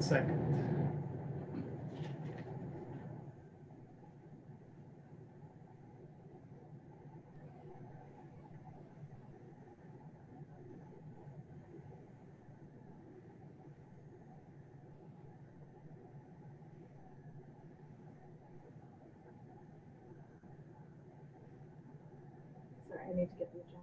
Second. Sorry, I need to get the agenda.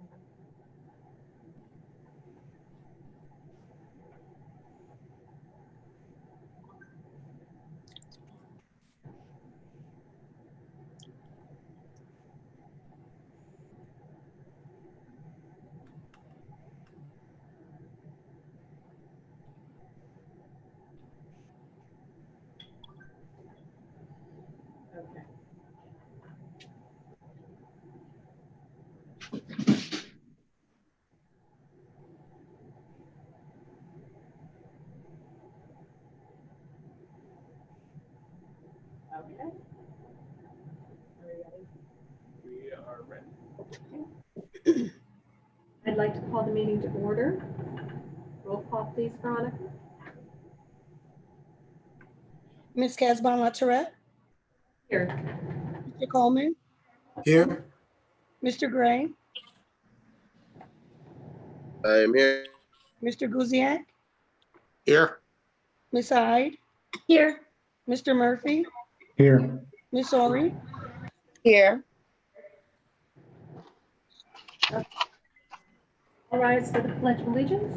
Okay. Okay. Are we ready? We are ready. I'd like to call the meeting to order. Roll call, please, Veronica. Ms. Casbon LaTourette, Here. Mr. Coleman, Here. Mr. Gray, I am here. Mr. Guziak, Here. Ms. Hyde, Here. Mr. Murphy, Here. Ms. Ori, Here. All rise for the Pledge of Allegiance.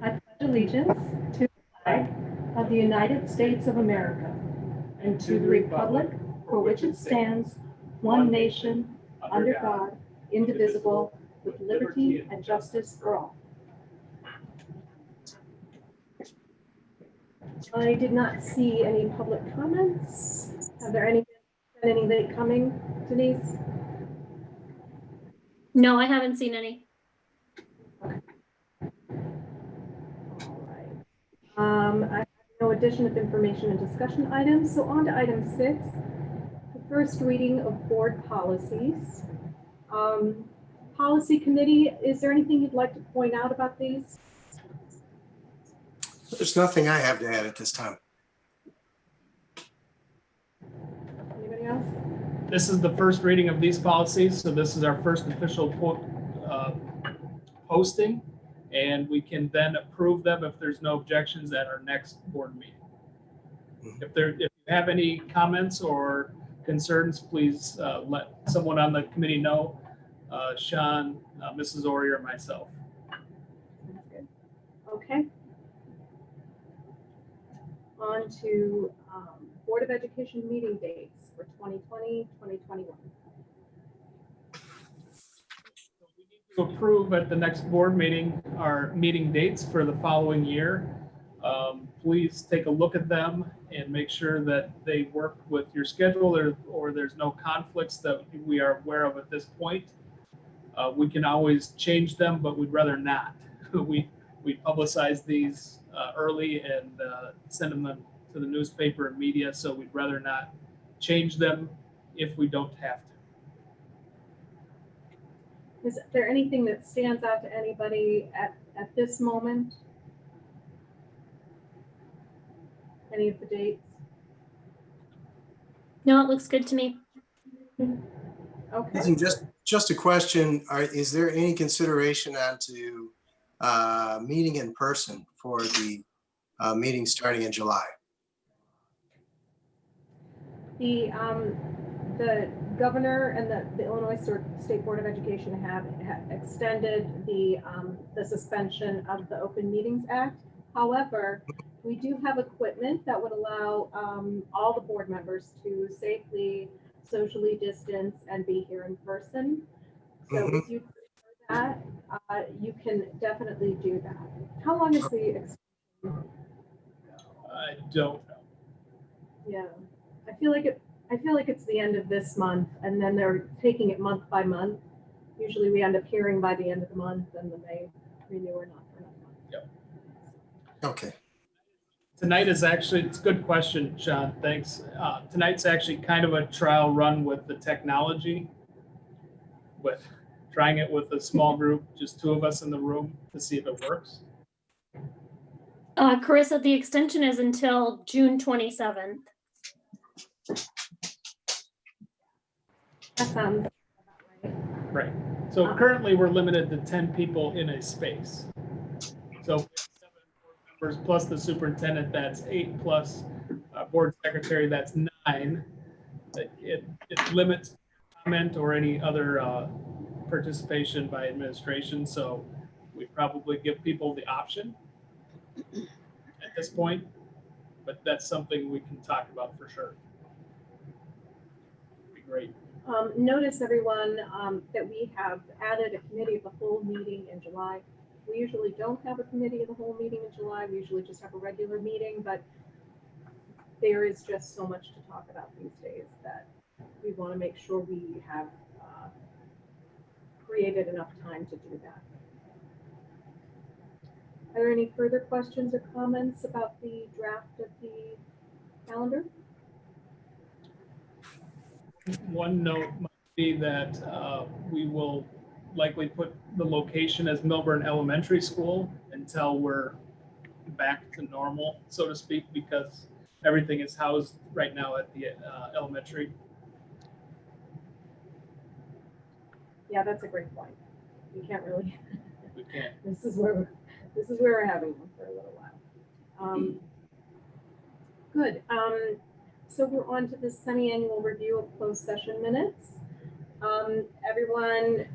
I pledge allegiance to the flag of the United States of America and to the republic for which it stands, one nation, under God, indivisible, with liberty and justice for all. I did not see any public comments. Have there been any late coming, Denise? No, I haven't seen any. All right. I have no addition of information and discussion items. So on to item 6, the first reading of board policies. Policy committee, is there anything you'd like to point out about these? There's nothing I have to add at this time. Anybody else? This is the first reading of these policies, so this is our first official posting, and we can then approve them if there's no objections at our next board meeting. If you have any comments or concerns, please let someone on the committee know, Sean, Mrs. Ori, or myself. Okay. On to Board of Education meeting dates for 2020, 2021. To approve at the next board meeting our meeting dates for the following year. Please take a look at them and make sure that they work with your schedule or there's no conflicts that we are aware of at this point. We can always change them, but we'd rather not. We publicize these early and send them to the newspaper and media, so we'd rather not change them if we don't have to. Is there anything that stands out to anybody at this moment? Any of the dates? No, it looks good to me. Okay. Listen, just a question. Is there any consideration onto meeting in person for the meeting starting in July? The governor and the Illinois State Board of Education have extended the suspension of the Open Meetings Act. However, we do have equipment that would allow all the board members to safely socially distance and be here in person. So if you prefer that, you can definitely do that. How long is the extension? I don't know. Yeah, I feel like it's the end of this month, and then they're taking it month by month. Usually we end up hearing by the end of the month, and then they renew or not for another month. Yep. Okay. Tonight is actually, it's a good question, Sean, thanks. Tonight's actually kind of a trial run with the technology, with trying it with a small group, just two of us in the room to see if it works? Carissa, the extension is until June 27th. That sounds about right. Right. So currently, we're limited to 10 people in a space. So 7 board members plus the superintendent, that's 8, plus board secretary, that's 9. It limits comment or any other participation by administration. So we probably give people the option at this point, but that's something we can talk about for sure. Be great. Notice everyone that we have added a committee of the whole meeting in July. We usually don't have a committee of the whole meeting in July. We usually just have a regular meeting, but there is just so much to talk about these days that we want to make sure we have created enough time to do that. Are there any further questions or comments about the draft of the calendar? One note might be that we will likely put the location as Milburn Elementary School until we're back to normal, so to speak, because everything is housed right now at the elementary. Yeah, that's a great point. You can't really. We can't. This is where we're having them for a little while. Good. So we're on to the semi-annual review of closed session minutes. Everyone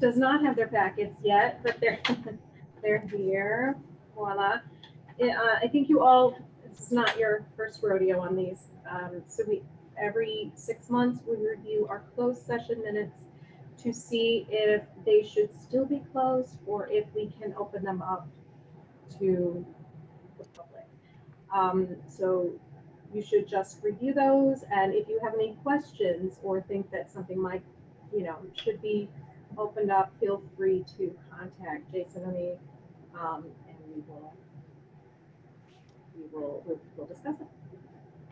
does not have their packets yet, but they're here. Voila. I think you all, it's not your first rodeo on these. So every 6 months, we review our closed session minutes to see if they should still be closed or if we can open them up to the public. So you should just review those, and if you have any questions or think that something might, should be opened up, feel free to contact Jason or me, and we'll discuss it.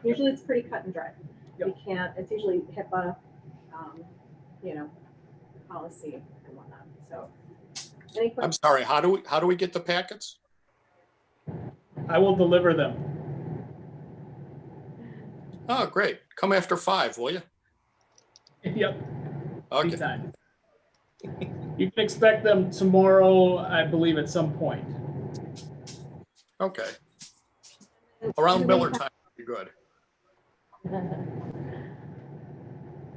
Usually it's pretty cut and dry. Yep. We can't, it's usually HIPAA, policy and whatnot. So any I'm questions? sorry, how do we get the packets? I will deliver them. Oh, great. Come after 5, will you? Yep. Okay, Anytime. You can expect them tomorrow, I believe, at some point. okay. Around Miller time would be good.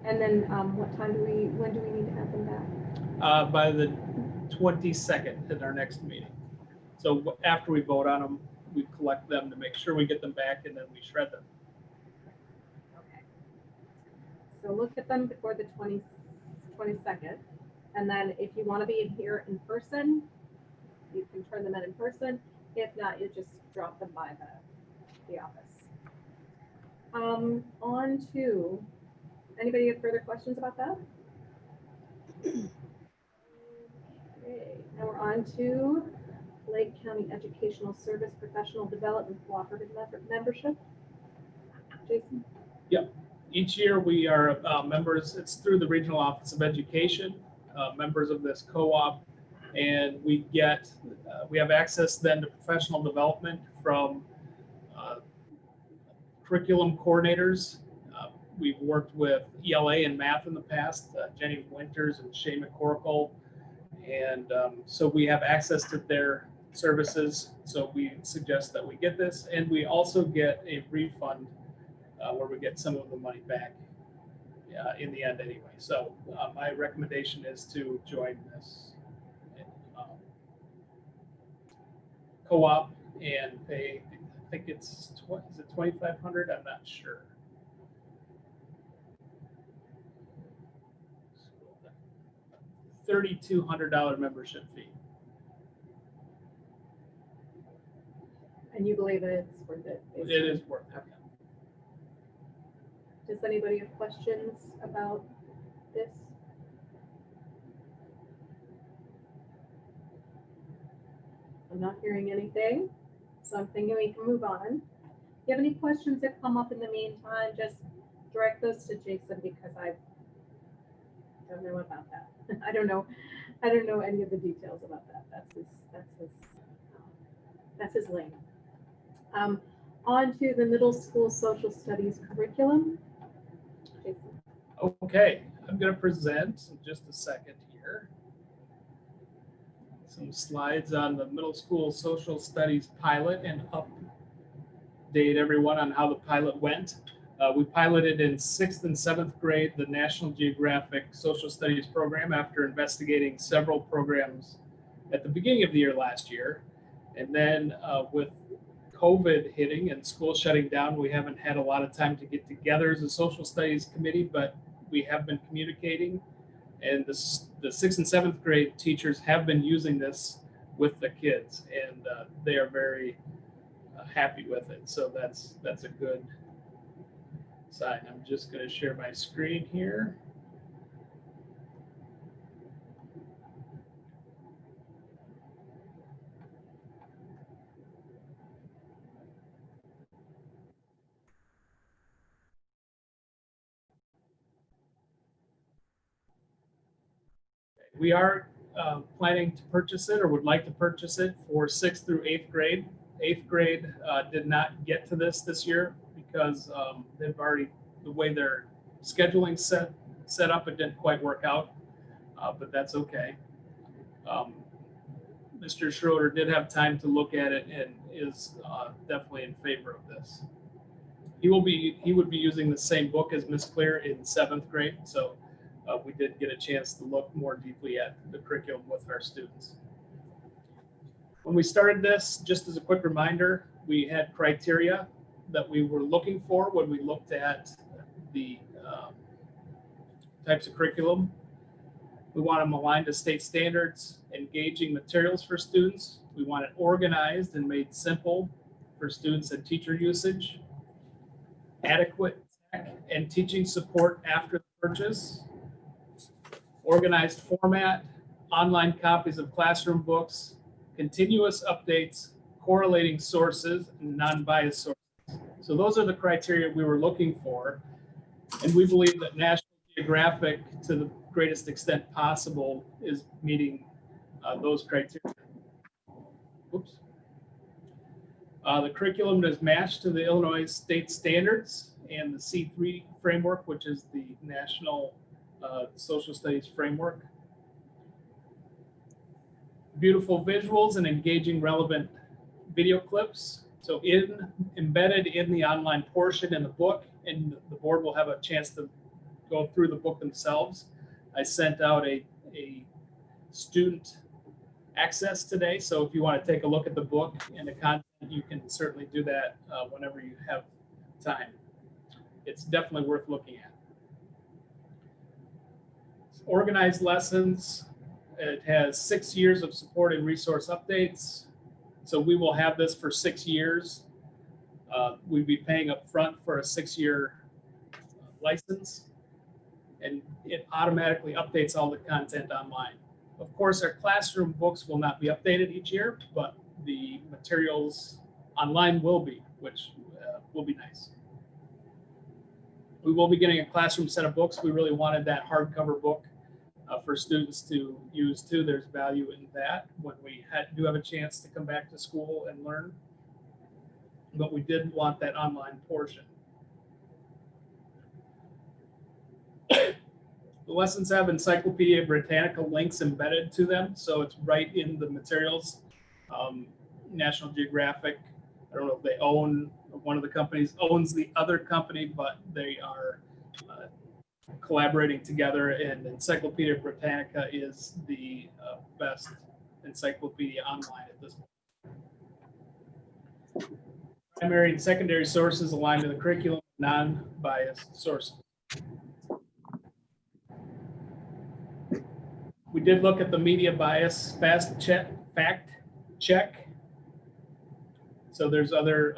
And then when do we need to have them back? By the 22nd at our next meeting. So after we vote on them, we collect them to make sure we get them back, and then we shred them. Okay. So look at them before the 22nd. And then if you want to be in here in person, you can turn them in person. If not, you just drop them by the office. On to, anybody have further questions about that? Okay, now we're on to Lake County Educational Service Professional Development Cooperative Membership. Jason? Each year we are members, it's through the Regional Office of Education, members of this co-op, and we have access then to professional development from curriculum coordinators. We've worked with ELA and math in the past, Jenny Winters and Shay McCorkle, and so we have access to their services. So we suggest that we get this, and we also get a refund where we get some of the money back in the end anyway. So my recommendation is to join this co-op and pay, I think it's, is it 2,500? I'm not sure. $3,200 membership fee. And you believe that it's worth it? It is worth it. Does anybody have questions about this? I'm not hearing anything, so I'm thinking we can move on. If you have any questions that come up in the meantime, just direct those to Jason because I don't know about that. I don't know I don't know any of the details about that. That's his lane. On to the middle school social studies curriculum. Jason. Okay, I'm going to present in just a second here some slides on the middle school social studies pilot and update everyone on how the pilot went. We piloted in 6th and 7th grade the National Geographic Social Studies program after investigating several programs at the beginning of the year last year. And then with COVID hitting and school shutting down, we haven't had a lot of time to get together as a social studies committee, but we have been communicating. And the 6th and 7th grade teachers have been using this with the kids, and they are very happy with it. So that's a good sign. I'm just going to share my screen here. We are planning to purchase it, or would like to purchase it, for 6th through 8th grade. 8th grade did not get to this year because they've already, the way their scheduling set up, it didn't quite work out, but that's okay. Mr. Schroeder did have time to look at it and is definitely in favor of this. He would be using the same book as Miss Clear in 7th grade, so we did get a chance to look more deeply at the curriculum with our students. When we started this, just as a quick reminder, we had criteria that we were looking for when we looked at the types of curriculum. We want them aligned to state standards, engaging materials for students. We want it organized and made simple for students and teacher usage, adequate tech and teaching support after the purchase, organized format, online copies of classroom books, continuous updates, correlating sources, and non-biased sources. So those are the criteria we were looking for. And we believe that National Geographic, to the greatest extent possible, is meeting those criteria. Oops. The curriculum is matched to the Illinois state standards and the C3 framework, which is the National Social Studies framework. Beautiful visuals and engaging relevant video clips. So embedded in the online portion in the book, and the board will have a chance to go through the book themselves. I sent out a student access today, so if you want to take a look at the book and the content, you can certainly do that whenever you have time. It's definitely worth looking at. Organized lessons. It has 6 years of support and resource updates. So we will have this for 6 years. We'd be paying up front for a 6-year license, and it automatically updates all the content online. Of course, our classroom books will not be updated each year, but the materials online will be, which will be nice. We will be getting a classroom set of books. We really wanted that hardcover book for students to use too. There's value in that when we do have a chance to come back to school and learn. But we did want that online portion. The lessons have Encyclopedia Britannica links embedded to them, so it's right in the materials. National Geographic, I don't know if they own, one of the companies owns the other company, but they are collaborating together, and Encyclopedia Britannica is the best encyclopedia online at this point. Primary and secondary sources aligned to the curriculum, non-biased sources. We did look at the media bias fact check. So there's other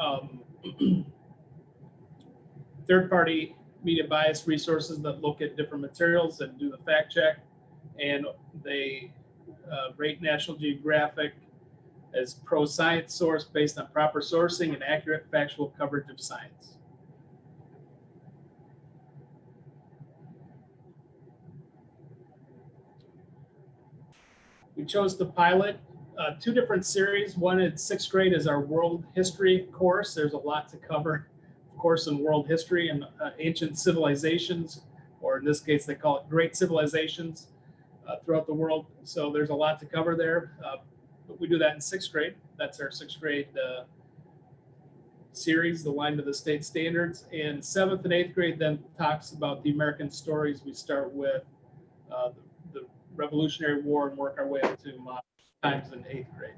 third-party media bias resources that look at different materials and do the fact check, and they rate National Geographic as pro-science source based on proper sourcing and accurate factual coverage of science. We chose to pilot two different series. One in sixth grade is our world history course. There's a lot to cover, of course, in world history and ancient civilizations, or in this case, they call it great civilizations throughout the world. So there's a lot to cover there. But we do that in sixth grade. That's our sixth grade series, the line to the state standards. And seventh and eighth grade then talks about the American stories. We start with the Revolutionary War and work our way up to modern times in eighth grade.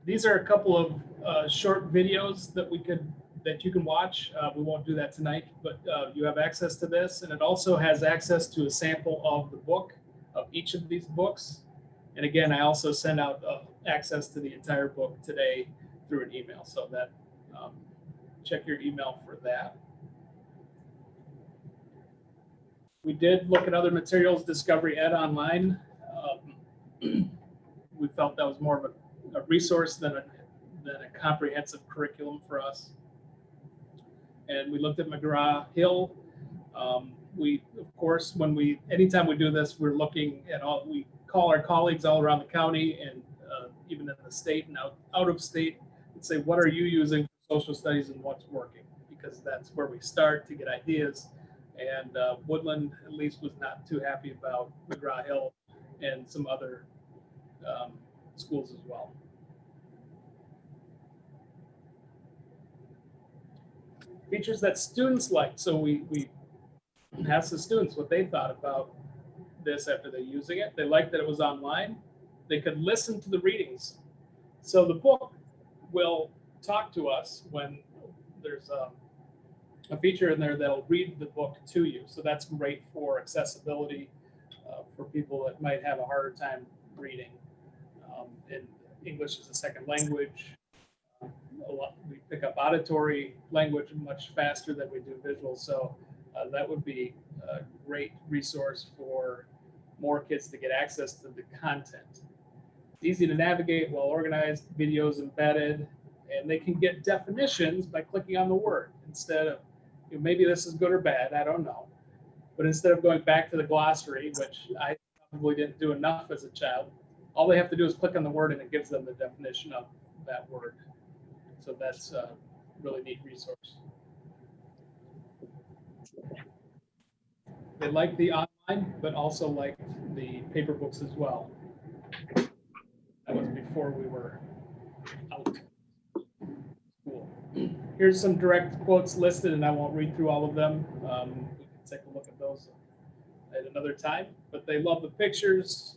These are a couple of short videos that you can watch. We won't do that tonight, but you have access to this, and it also has access to a sample of the book, of each of these books. And again, I also send out access to the entire book today through an email, so that check your email for that. We did look at other materials, Discovery Ed Online. We felt that was more of a resource than a comprehensive curriculum for us. And we looked at McGraw-Hill. We, of course, anytime we do this, we're looking at we call our colleagues all around the county and even in the state and out of state and say, what are you using for social studies and what's working? Because that's where we start to get ideas. And Woodland, at least, was not too happy about McGraw-Hill and some other schools as well. Features that students like. So we asked the students what they thought about this after they're using it. They liked that it was online. They could listen to the readings. So the book will talk to us when there's a feature in there that'll read the book to you. So that's great for accessibility for people that might have a harder time reading. And English is a second language. We pick up auditory language much faster than we do visual. So that would be a great resource for more kids to get access to the content. It's easy to navigate, well organized, videos embedded, and they can get definitions by clicking on the word instead of, maybe this is good or bad, I don't know. But instead of going back to the glossary, which I probably didn't do enough as a child, all they have to do is click on the word and it gives them the definition of that word. So that's a really neat resource. They liked the online, but also liked the paper books as well. That was before we were out of school. Here's some direct quotes listed, and I won't read through all of them. We can take a look at those at another time. But they love the pictures.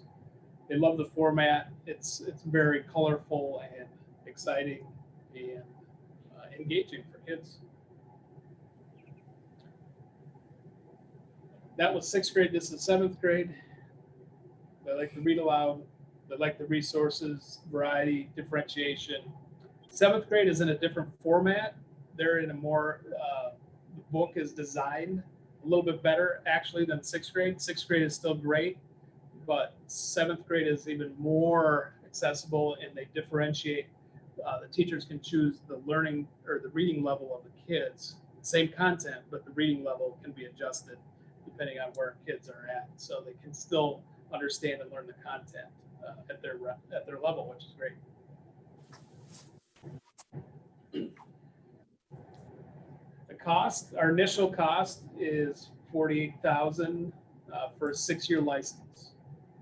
They love the format. It's very colorful and exciting and engaging for kids. That was sixth grade. This is seventh grade. They like to read aloud. They like the resources, variety, differentiation. Seventh grade is in a different format. They're in a more, the book is designed a little bit better actually than sixth grade. Sixth grade is still great, but seventh grade is even more accessible, and they differentiate. The teachers can choose the learning or the reading level of the kids. Same content, but the reading level can be adjusted depending on where kids are at. So they can still understand and learn the content at their level, which is great. The cost, our initial cost is $48,000 for a 6-year license.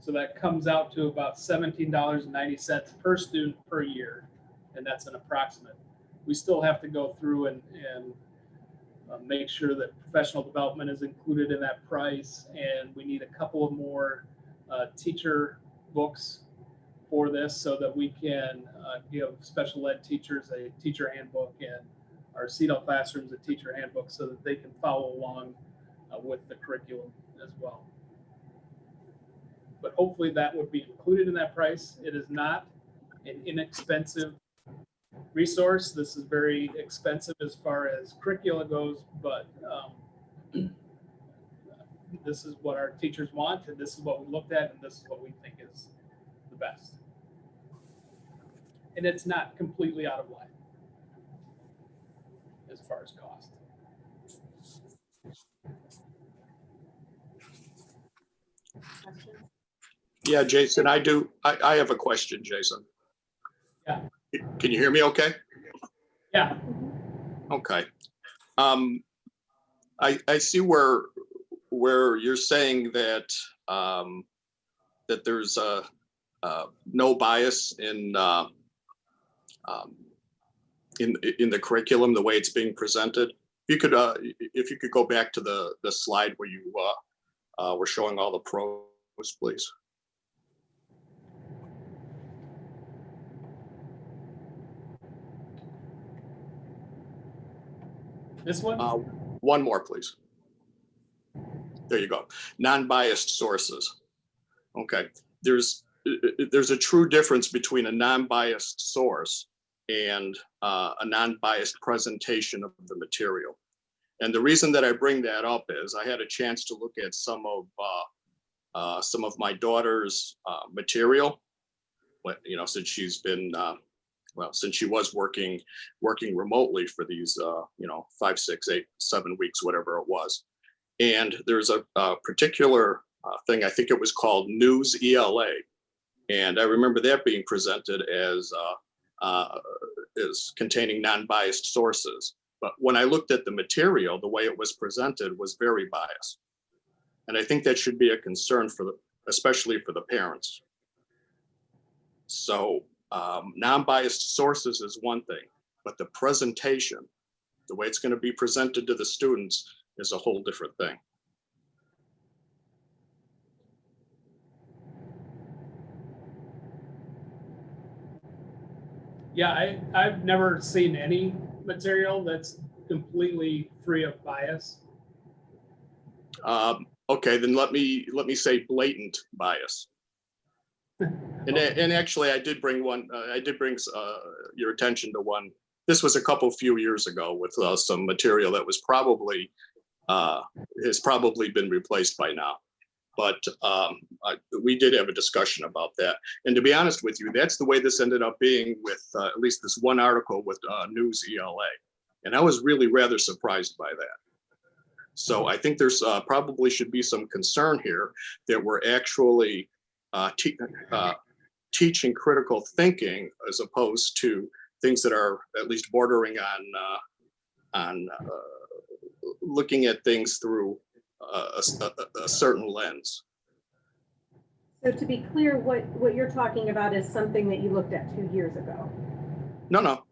So that comes out to about $17.90 per student per year, and that's an approximate. We still have to go through and make sure that professional development is included in that price, and we need a couple of more teacher books for this so that we can give special ed teachers a teacher handbook and our CETL classrooms a teacher handbook so that they can follow along with the curriculum as well. But hopefully that would be included in that price. It is not an inexpensive resource. This is very expensive as far as curricula goes, but this is what our teachers want, and this is what we looked at, and this is what we think is the best. And it's not completely out of line as far as cost. questions? Yeah, Jason, I do. I have a question, Jason. Yeah. Can you hear me okay? Yeah, Okay. I see where you're saying that that there's no bias in the curriculum, the way it's being presented. If you could go back to the slide where you were showing all the pros, please. this one? One more, please. There you go. Non-biased sources. Okay. There's a true difference between a non-biased source and a non-biased presentation of the material. And the reason that I bring that up is I had a chance to look at some of my daughter's material, since she's been since she was working remotely for these 5, 6, 8, 7 weeks, whatever it was. And there's a particular thing, I think it was called News ELA, and I remember that being presented as containing non-biased sources. But when I looked at the material, the way it was presented was very biased, and I think that should be a concern especially for the parents. So non-biased sources is one thing, but the presentation, the way it's going to be presented to the students, is a whole different thing. Yeah, I've never seen any material that's completely free of bias. Okay, then let me say blatant bias. And actually, I did bring one. I did bring your attention to one. This was a few years ago with some material that was has probably been replaced by now. But we did have a discussion about that. And to be honest with you, that's the way this ended up being with at least this one article with News ELA. And I was really rather surprised by that. So I think there's probably should be some concern here that we're actually teaching critical thinking as opposed to things that are at least bordering on looking at things through a certain lens. So to be clear, what you're talking about is something that you looked at 2 years ago. No.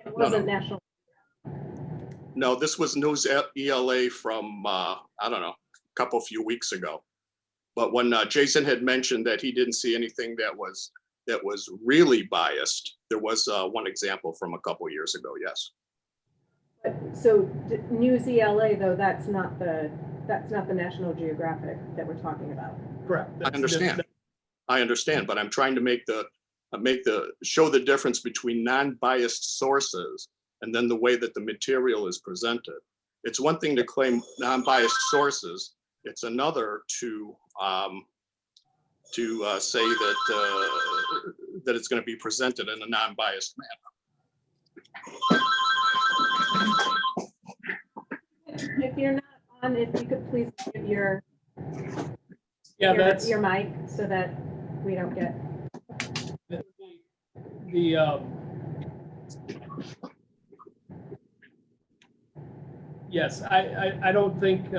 It wasn't national. No, this was News ELA from, I don't know, a few weeks ago. But when Jason had mentioned that he didn't see anything that was really biased, there was one example from a couple years ago, yes. So News ELA, though, that's not the National Geographic that we're talking about. Correct. I understand, but I'm trying to show the difference between non-biased sources and then the way that the material is presented. It's one thing to claim non-biased sources. It's another to say that it's going to be presented in a non-biased manner. If you're not on, if you could please give your mic so that we don't get yes, I don't think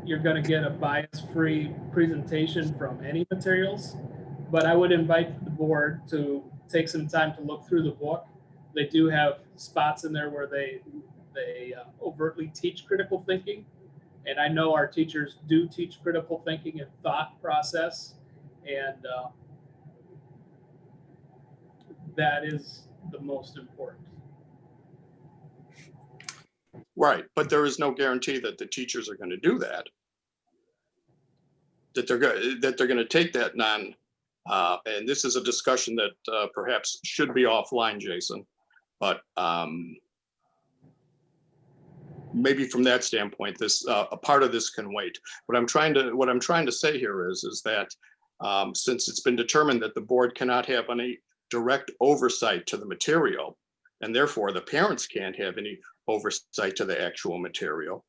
you're going to get a bias-free presentation from any materials, but I would invite the board to take some time to look through the book. They do have spots in there where they overtly teach critical thinking, and I know our teachers do teach critical thinking and thought process, and that is the most important. Right, but there is no guarantee that the teachers are going to do that. That they're going to take that and this is a discussion that perhaps should be offline, Jason, but maybe from that standpoint, this a part of this can wait. What I'm trying to say here is that since it's been determined that the board cannot have any direct oversight to the material, and therefore the parents can't have any oversight to the actual material,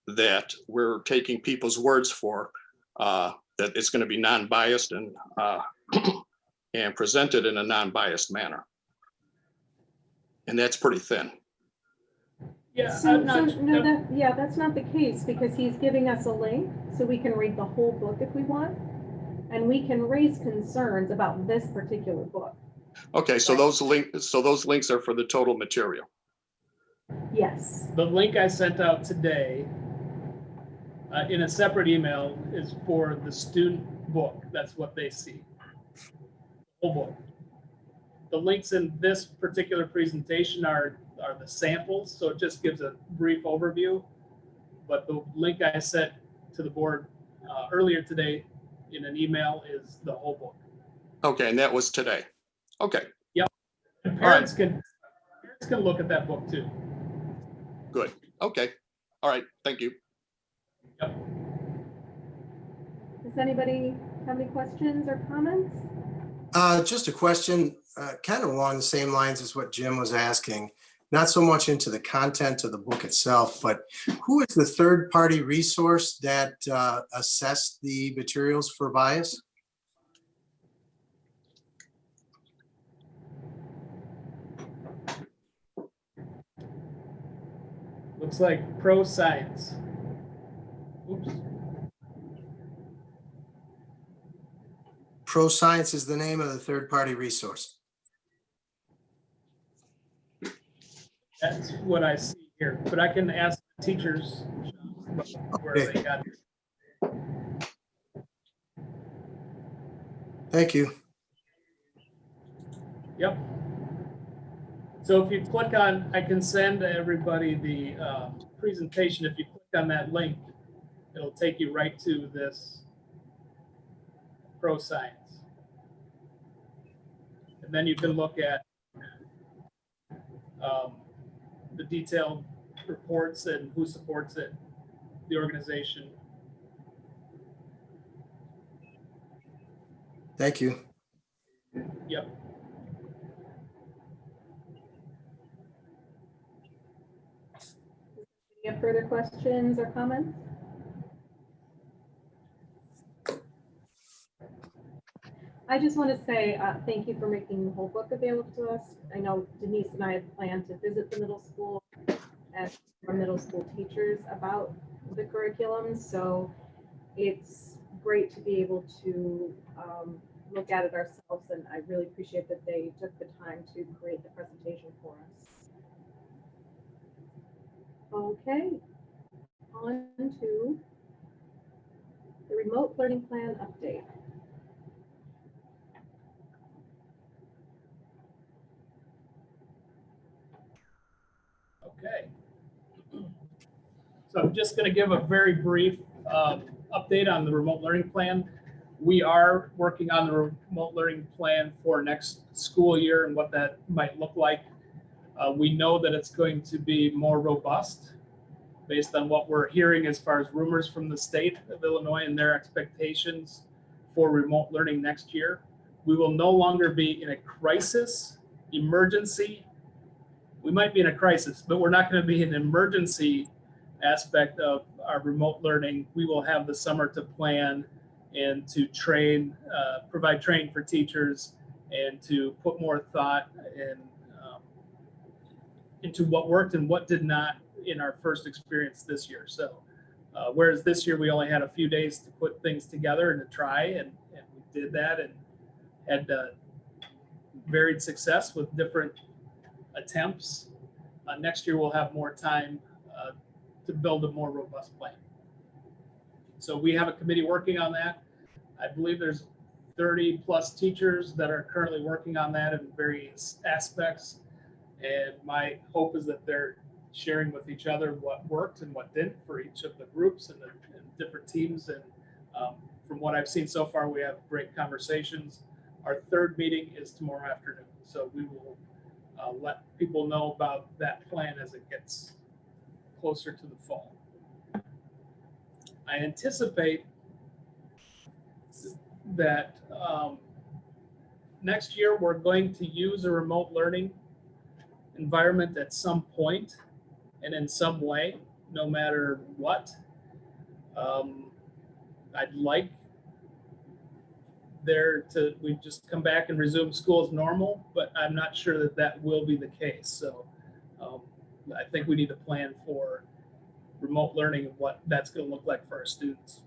that we're taking people's words for that it's going to be non-biased and and presented in a non-biased manner. And that's pretty thin. Yeah, So, I'm not, yeah, that's not the case, because he's giving us a link so we can read the whole book if we want. And we can raise concerns about this particular book. Okay, so those links are for the total material. Yes. the link I sent out today in a separate email is for the student book. That's what they see. Whole book. The links in this particular presentation are the samples, so it just gives a brief overview. But the link I sent to the board earlier today in an email is the whole book. Okay, and that was today. Okay, And parents can look at that book too. good. Okay, all right, thank you. Yep. Does anybody have any questions or comments? Just a question, kind of along the same lines as what Jim was asking, not so much into the content of the book itself, but who is the third-party resource that assessed the materials for bias? Looks like Pro Science. Oops. ProScience is the name of the third-party resource. That's what I see here, but I can ask the teachers where Okay. they got it. Thank you. Yep. So if you click on, I can send everybody the presentation. If you click on that link, it'll take you right to this Pro Science. And then you can look at the detailed reports and who supports it, the organization. Thank you. Yep. Any further questions or comments? I just want to say thank you for making the whole book available to us. I know Denise and I had planned to visit the middle school and our middle school teachers about the curriculum. So it's great to be able to look at it ourselves. And I really appreciate that they took the time to create the presentation for us. Okay, on to the remote learning plan update. Okay. So I'm just going to give a very brief update on the remote learning plan. We are working on the remote learning plan for next school year and what that might look like. We know that it's going to be more robust based on what we're hearing as far as rumors from the state of Illinois and their expectations for remote learning next year. We will no longer be in a crisis, emergency. We might be in a crisis, but we're not going to be in an emergency aspect of our remote learning. We will have the summer to plan and to train, provide training for teachers and to put more thought into what worked and what did not in our first experience this year. So whereas this year we only had a few days to put things together and to try, and we did that and had varied success with different attempts. Next year we'll have more time to build a more robust plan. So we have a committee working on that. I believe there's 30 plus teachers that are currently working on that in various aspects. And my hope is that they're sharing with each other what worked and what didn't for each of the groups and the different teams. And from what I've seen so far, we have great conversations. Our third meeting is tomorrow afternoon. So we will let people know about that plan as it gets closer to the fall. I anticipate that next year we're going to use a remote learning environment at some point and in some way, no matter what. I'd like we just come back and resume school as normal, but I'm not sure that that will be the case. So I think we need to plan for remote learning and what that's going to look like for our students.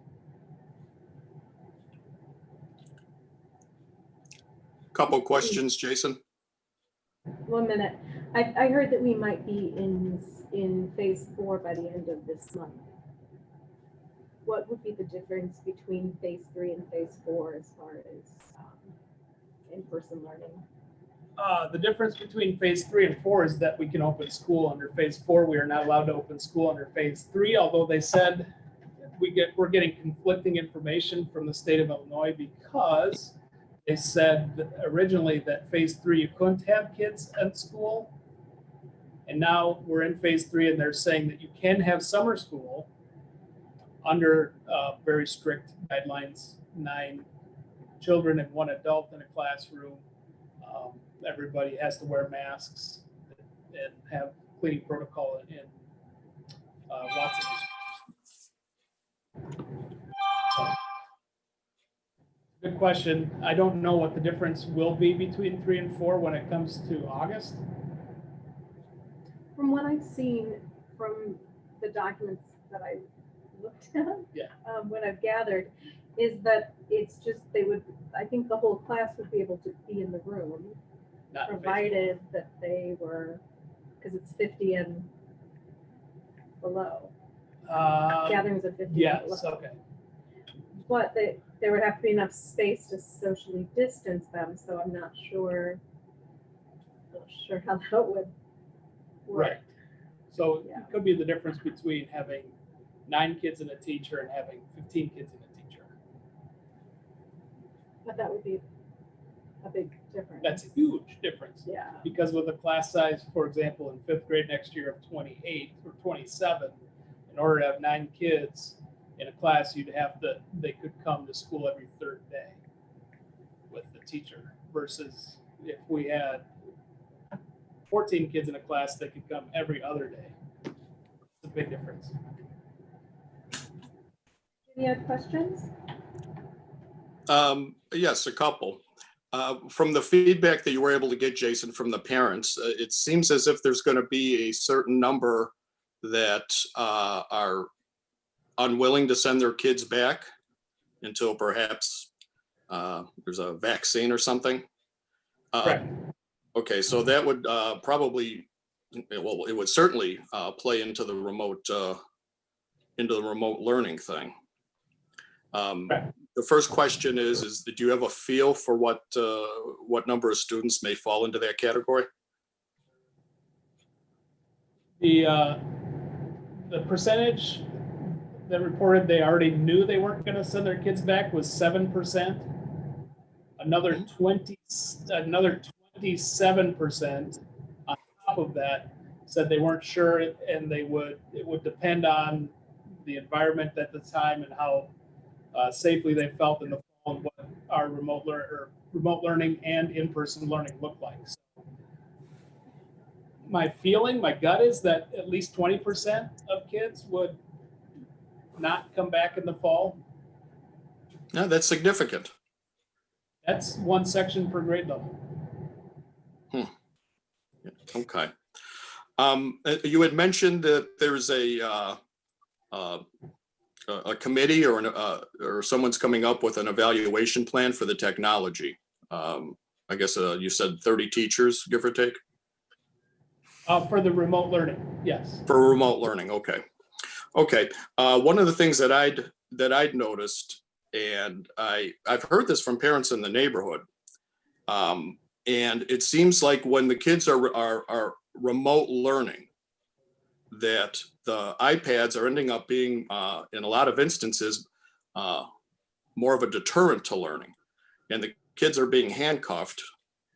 Couple questions, Jason. 1 minute. I heard that we might be in phase 4 by the end of this month. What would be the difference between phase 3 and phase 4 as far as in-person learning? The difference between phase 3 and 4 is that we can open school under phase 4. We are not allowed to open school under phase 3, although they said we're getting conflicting information from the state of Illinois, because they said originally that phase 3 you couldn't have kids at school. And now we're in phase 3 and they're saying that you can have summer school under very strict guidelines, 9 children and 1 adult in a classroom. Everybody has to wear masks and have cleaning protocol in lots of schools. So, good question. I don't know what the difference will be between 3 and 4 when it comes to August. From what I've seen from the documents that I looked at, Yeah. what I've gathered is that it's just I think the whole class would be able to be in the room, Not in phase provided that they were, because it's 50 and below. 4. Gatherings of 50 and Yes, below. okay. But there would have to be enough space to socially distance them, so I'm not sure how that would work. Right. So Yeah. it could be the difference between having 9 kids and a teacher and having 15 kids and a teacher. But that would be a big difference. That's a huge difference. Yeah. Because with a class size, for example, in 5th grade next year of 28 or 27, in order to have 9 kids in a class, they could come to school every 3rd day with the teacher, versus if we had 14 kids in a class, they could come every other day. It's a big difference. Any other questions? Yes, a couple. From the feedback that you were able to get, Jason, from the parents, it seems as if there's going to be a certain number that are unwilling to send their kids back until perhaps there's a vaccine or something. Correct. Okay, so that would probably, well, it would certainly play into the remote learning thing. Correct. The first question is do you have a feel for what number of students may fall into that category? The percentage that reported they already knew they weren't going to send their kids back was 7%. Another 27% on top of that said they weren't sure, and it would depend on the environment at the time and how safely they felt in the fall, and what our remote learning and in-person learning looked like. So my gut is that at least 20% of kids would not come back in the fall. Yeah, that's significant. That's 1 section per grade level. Okay. You had mentioned that there's a committee or someone's coming up with an evaluation plan for the technology. I guess you said 30 teachers, give or take? For the remote learning, yes. For remote learning, okay. Okay, one of the things that I'd noticed, and I've heard this from parents in the neighborhood, and it seems like when the kids are remote learning, that the iPads are ending up being, in a lot of instances, more of a deterrent to learning. And the kids are being handcuffed,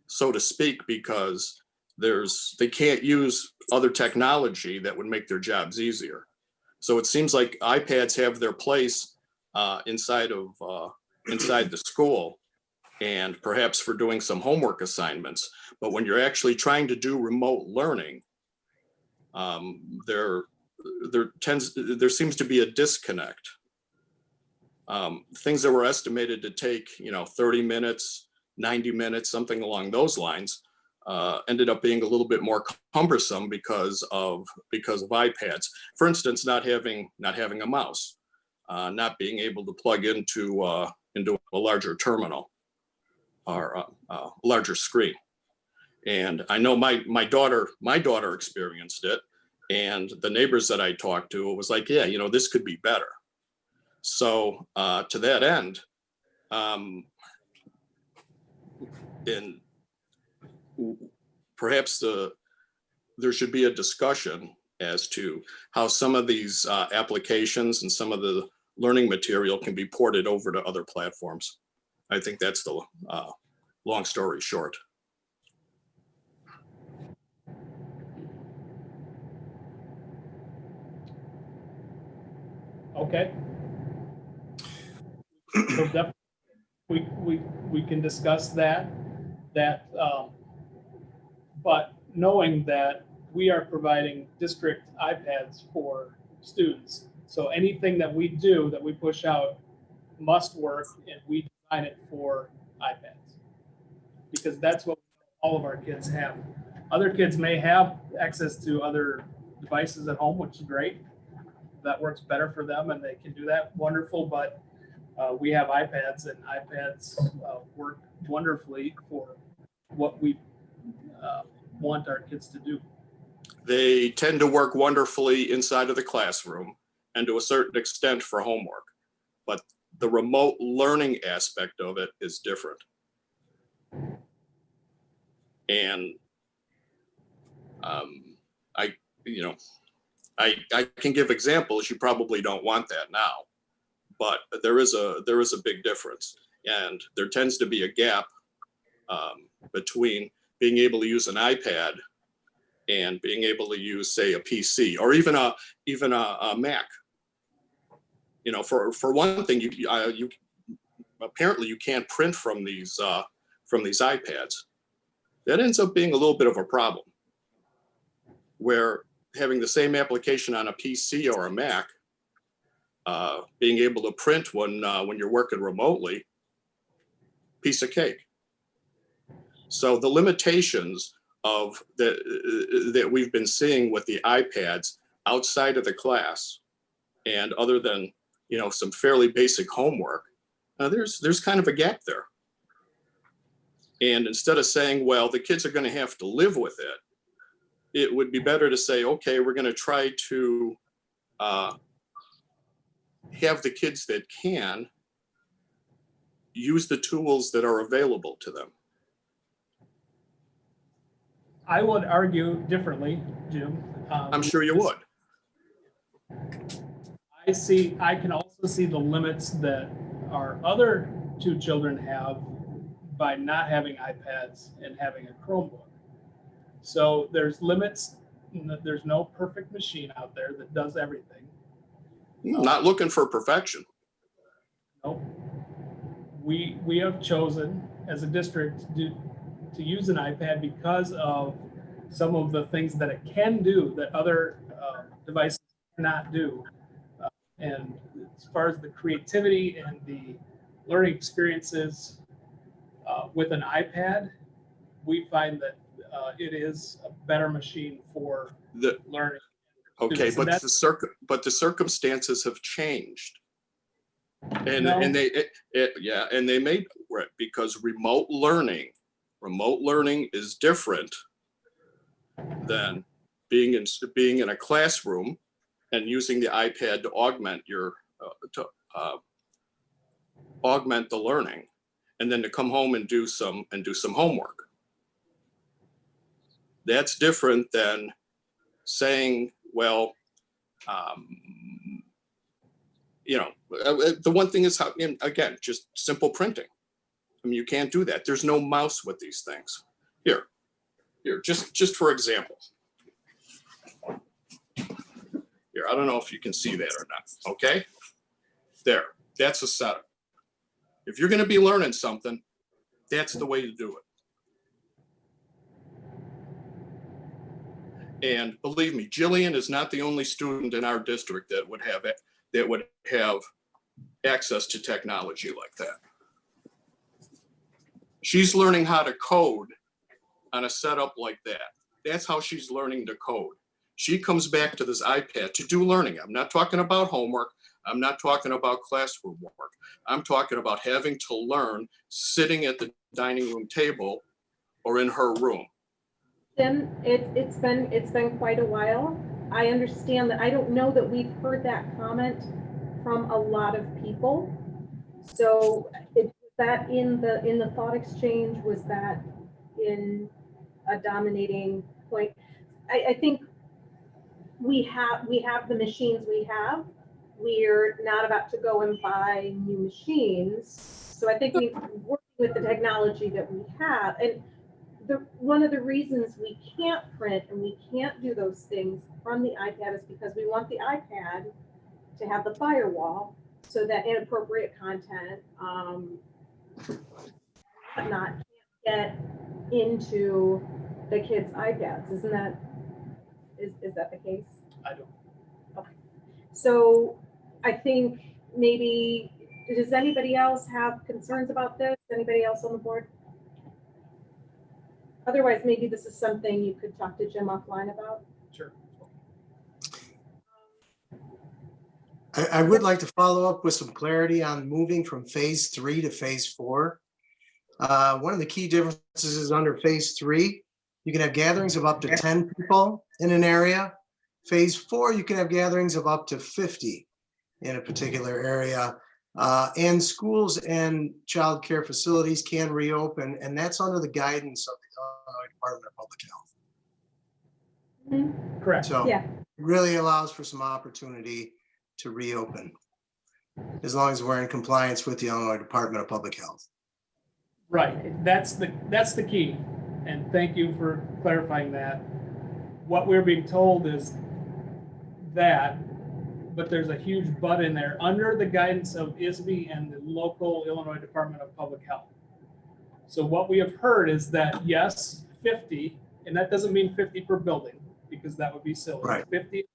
so to speak, because they can't use other technology that would make their jobs easier. So it seems like iPads have their place inside the school, and perhaps for doing some homework assignments. But when you're actually trying to do remote learning, there seems to be a disconnect. Things that were estimated to take, 30 minutes, 90 minutes, something along those lines, ended up being a little bit more cumbersome because of iPads. For instance, not having a mouse, not being able to plug into a larger terminal or a larger screen. And I know my daughter experienced it, and the neighbors that I talked to, it was like, yeah, this could be better. So to that end, and perhaps there should be a discussion as to how some of these applications and some of the learning material can be ported over to other platforms. I think that's the long story short. Okay. So definitely, we can discuss that, but knowing that we are providing district iPads for students. So anything that we do, that we push out, must work, and we design it for iPads. Because that's what all of our kids have. Other kids may have access to other devices at home, which is great. That works better for them and they can do that, wonderful, but we have iPads, and iPads work wonderfully for what we want our kids to do. They tend to work wonderfully inside of the classroom and to a certain extent for homework, but the remote learning aspect of it is different. And I can give examples. You probably don't want that now, but there is a big difference, and there tends to be a gap between being able to use an iPad and being able to use, say, a PC or even a Mac. For one thing, you apparently you can't print from these iPads. That ends up being a little bit of a problem, where having the same application on a PC or a Mac, being able to print when you're working remotely, piece of cake. So the limitations of that we've been seeing with the iPads outside of the class, and other than some fairly basic homework, there's kind of a gap there. And instead of saying, well, the kids are going to have to live with it, it would be better to say, okay, we're going to try to have the kids that can use the tools that are available to them. I would argue differently, Jim. I'm sure you would. I can also see the limits that our other two children have by not having iPads and having a Chromebook. So there's limits. There's no perfect machine out there that does everything. Not looking for perfection. Nope. We have chosen as a district to use an iPad because of some of the things that it can do that other devices cannot do. And as far as the creativity and the learning experiences with an iPad, we find that it is a better machine for learning. Okay, So but the circumstances have changed, and No. and they made right, because remote learning is different than being in a classroom and using the iPad to augment augment the learning, and then to come home and do some homework. That's different than saying, well, the one thing is how, again, just simple printing. I mean, you can't do that. There's no mouse with these things. Here, just for example. Here, I don't know if you can see that or not. Okay, there. That's a setup. If you're going to be learning something, that's the way to do it. And believe me, Jillian is not the only student in our district that would have access to technology like that. She's learning how to code on a setup like that. That's how she's learning to code. She comes back to this iPad to do learning. I'm not talking about homework. I'm not talking about classroom work. I'm talking about having to learn sitting at the dining room table or in her room. Tim, it's been quite a while. I understand that. I don't know that we've heard that comment from a lot of people. So is that in the thought exchange, was that in a dominating point? I think we have the machines we have. We're not about to go and buy new machines. So I think we work with the technology that we have. And one of the reasons we can't print and we can't do those things from the iPad is because we want the iPad to have the firewall so that inappropriate content not get into the kids' iPads. Isn't that, is that the case? I don't. Okay. So I think maybe, does anybody else have concerns about this? Anybody else on the board? Otherwise, maybe this is something you could talk to Jim offline about. Sure. I would like to follow up with some clarity on moving from phase 3 to phase 4. One of the key differences is under phase 3, you can have gatherings of up to 10 people in an area. Phase 4, you can have gatherings of up to 50 in a particular area. And schools and child care facilities can reopen, and that's under the guidance of the Illinois Department of Public Health. Correct. So Yeah. it really allows for some opportunity to reopen, as long as we're in compliance with the Illinois Department of Public Health. Right, that's the key, and thank you for clarifying that. What we're being told is that, but there's a huge but in there, under the guidance of ISB and the local Illinois Department of Public Health. So what we have heard is that, yes, 50, and that doesn't mean 50 per building, because that would be silly. Right. 50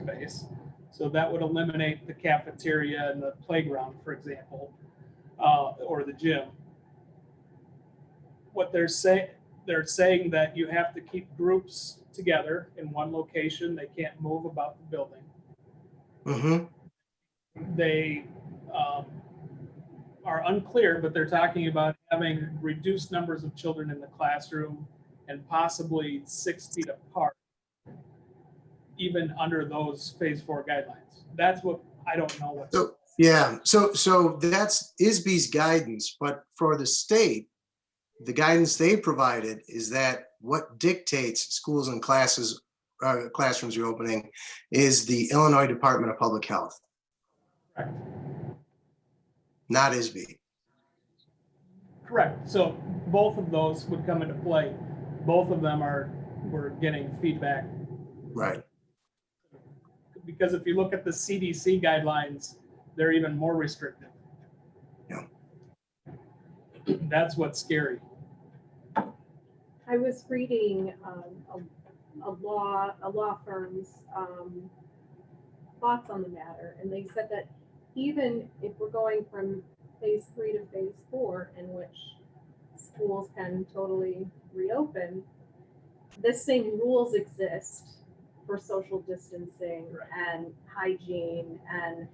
space, so that would eliminate the cafeteria and the playground, for example, or the gym. What they're saying that you have to keep groups together in one location. They can't move about the building. Mhm. They are unclear, but they're talking about having reduced numbers of children in the classroom and possibly 6 feet apart, even under those phase 4 guidelines. That's what, I don't know what. So, yeah, so that's ISB's guidance, but for the state, the guidance they provided is that what dictates schools and classrooms reopening is the Illinois Department of Public Health, Correct. not ISB. Correct. So both of those would come into play. Both of them we're getting feedback. Right. Because if you look at the CDC guidelines, they're even more restrictive. Yeah. That's what's scary. I was reading a law firm's thoughts on the matter, and they said that even if we're going from phase 3 to phase 4, in which schools can totally reopen, the same rules exist for social distancing and hygiene, and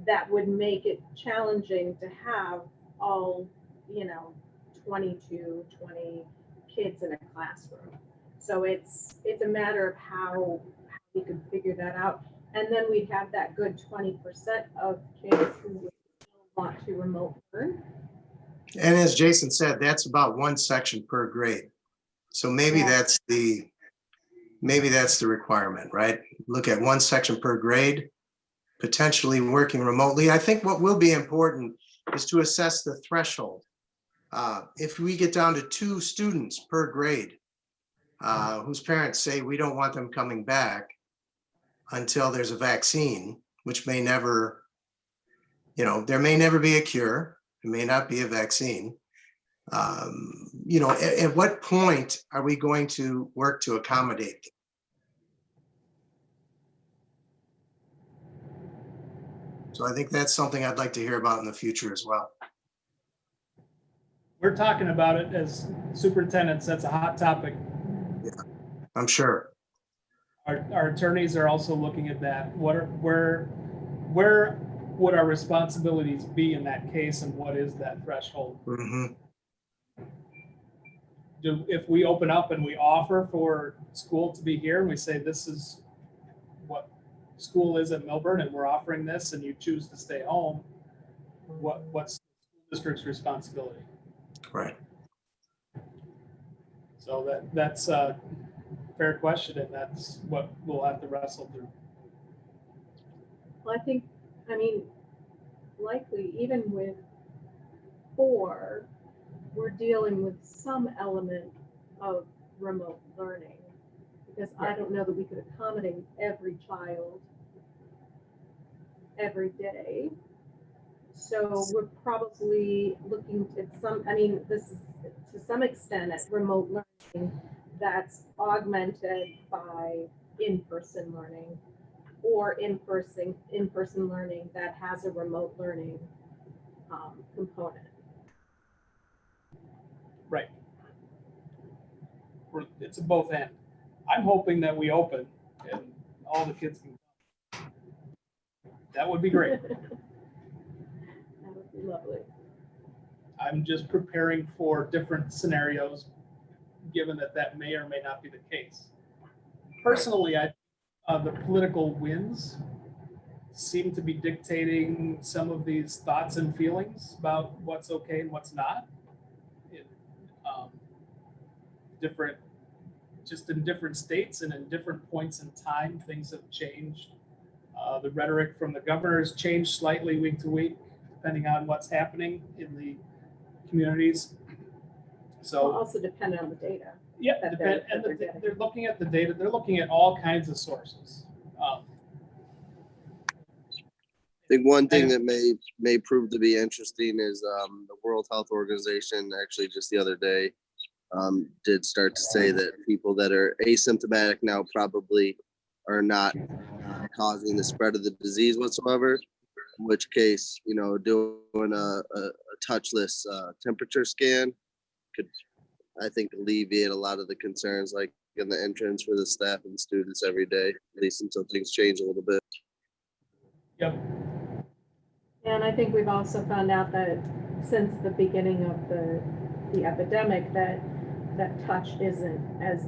that would make it challenging to have all, 22, 20 kids in a classroom. So it's a matter of how we could figure that out. And then we'd have that good 20% of kids who would want to remote learn. And as Jason said, that's about one section per grade. So maybe Yeah. that's the requirement, right? Look at one section per grade, potentially working remotely. I think what will be important is to assess the threshold. If we get down to 2 students per grade, whose parents say we don't want them coming back until there's a vaccine, which may never, there may never be a cure. It may not be a vaccine. At what point are we going to work to accommodate them? So I think that's something I'd like to hear about in the future as well. We're talking about it as superintendents. That's a hot topic. I'm sure. Our attorneys are also looking at that. Where would our responsibilities be in that case, and what is that threshold? Mhm. If we open up and we offer for school to be here and we say, this is what school is at Milburn and we're offering this, and you choose to stay home, what's the school district's responsibility? Right. So that's a fair question, and that's what we'll have to wrestle through. Well, I mean, likely even with 4, we're dealing with some element of remote learning, because I Right. don't know that we could accommodate every child every day. So we're probably looking at this is to some extent at remote learning that's augmented by in-person learning, or in-person learning that has a remote learning component. Right. It's a both and. I'm hoping that we open and all the kids can. That would be great. That would be lovely. I'm just preparing for different scenarios, given that may or may not be the case. Personally, the political winds seem to be dictating some of these thoughts and feelings about what's okay and what's not. In different states and in different points in time, things have changed. The rhetoric from the governor has changed slightly week to week, depending on what's happening in the communities. So Also dependent on the data. yeah, that they're looking at the data. They're looking at all kinds of sources. I think one thing that may prove to be interesting is the World Health Organization actually just the other day did start to say that people that are asymptomatic now probably are not causing the spread of the disease whatsoever. In which case, doing a touchless temperature scan could, I think, alleviate a lot of the concerns, like in the entrance for the staff and students every day, at least until things change a little bit. Yep. And I think we've also found out that since the beginning of the epidemic, that touch isn't as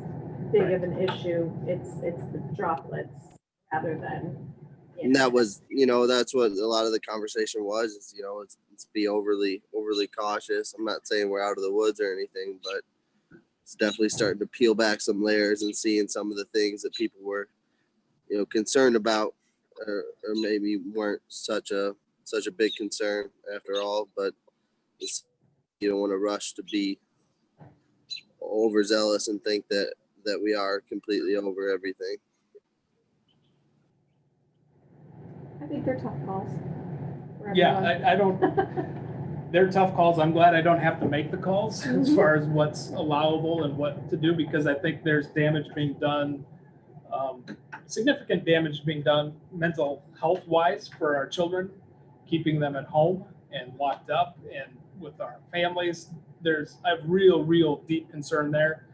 big of an issue. It's the droplets rather than. And that was, that's what a lot of the conversation was, is, it's be overly cautious. I'm not saying we're out of the woods or anything, but it's definitely starting to peel back some layers and seeing some of the things that people were, concerned about, or maybe weren't such a big concern after all. But you don't want to rush to be overzealous and think that we are completely over everything. I think they're tough calls. for Yeah, everyone. I don't. They're tough calls. I'm glad I don't have to make the calls as far as what's allowable and what to do, because I think there's damage being done, significant damage being done mental health wise for our children, keeping them at home and locked up and with our families. I have real deep concern there.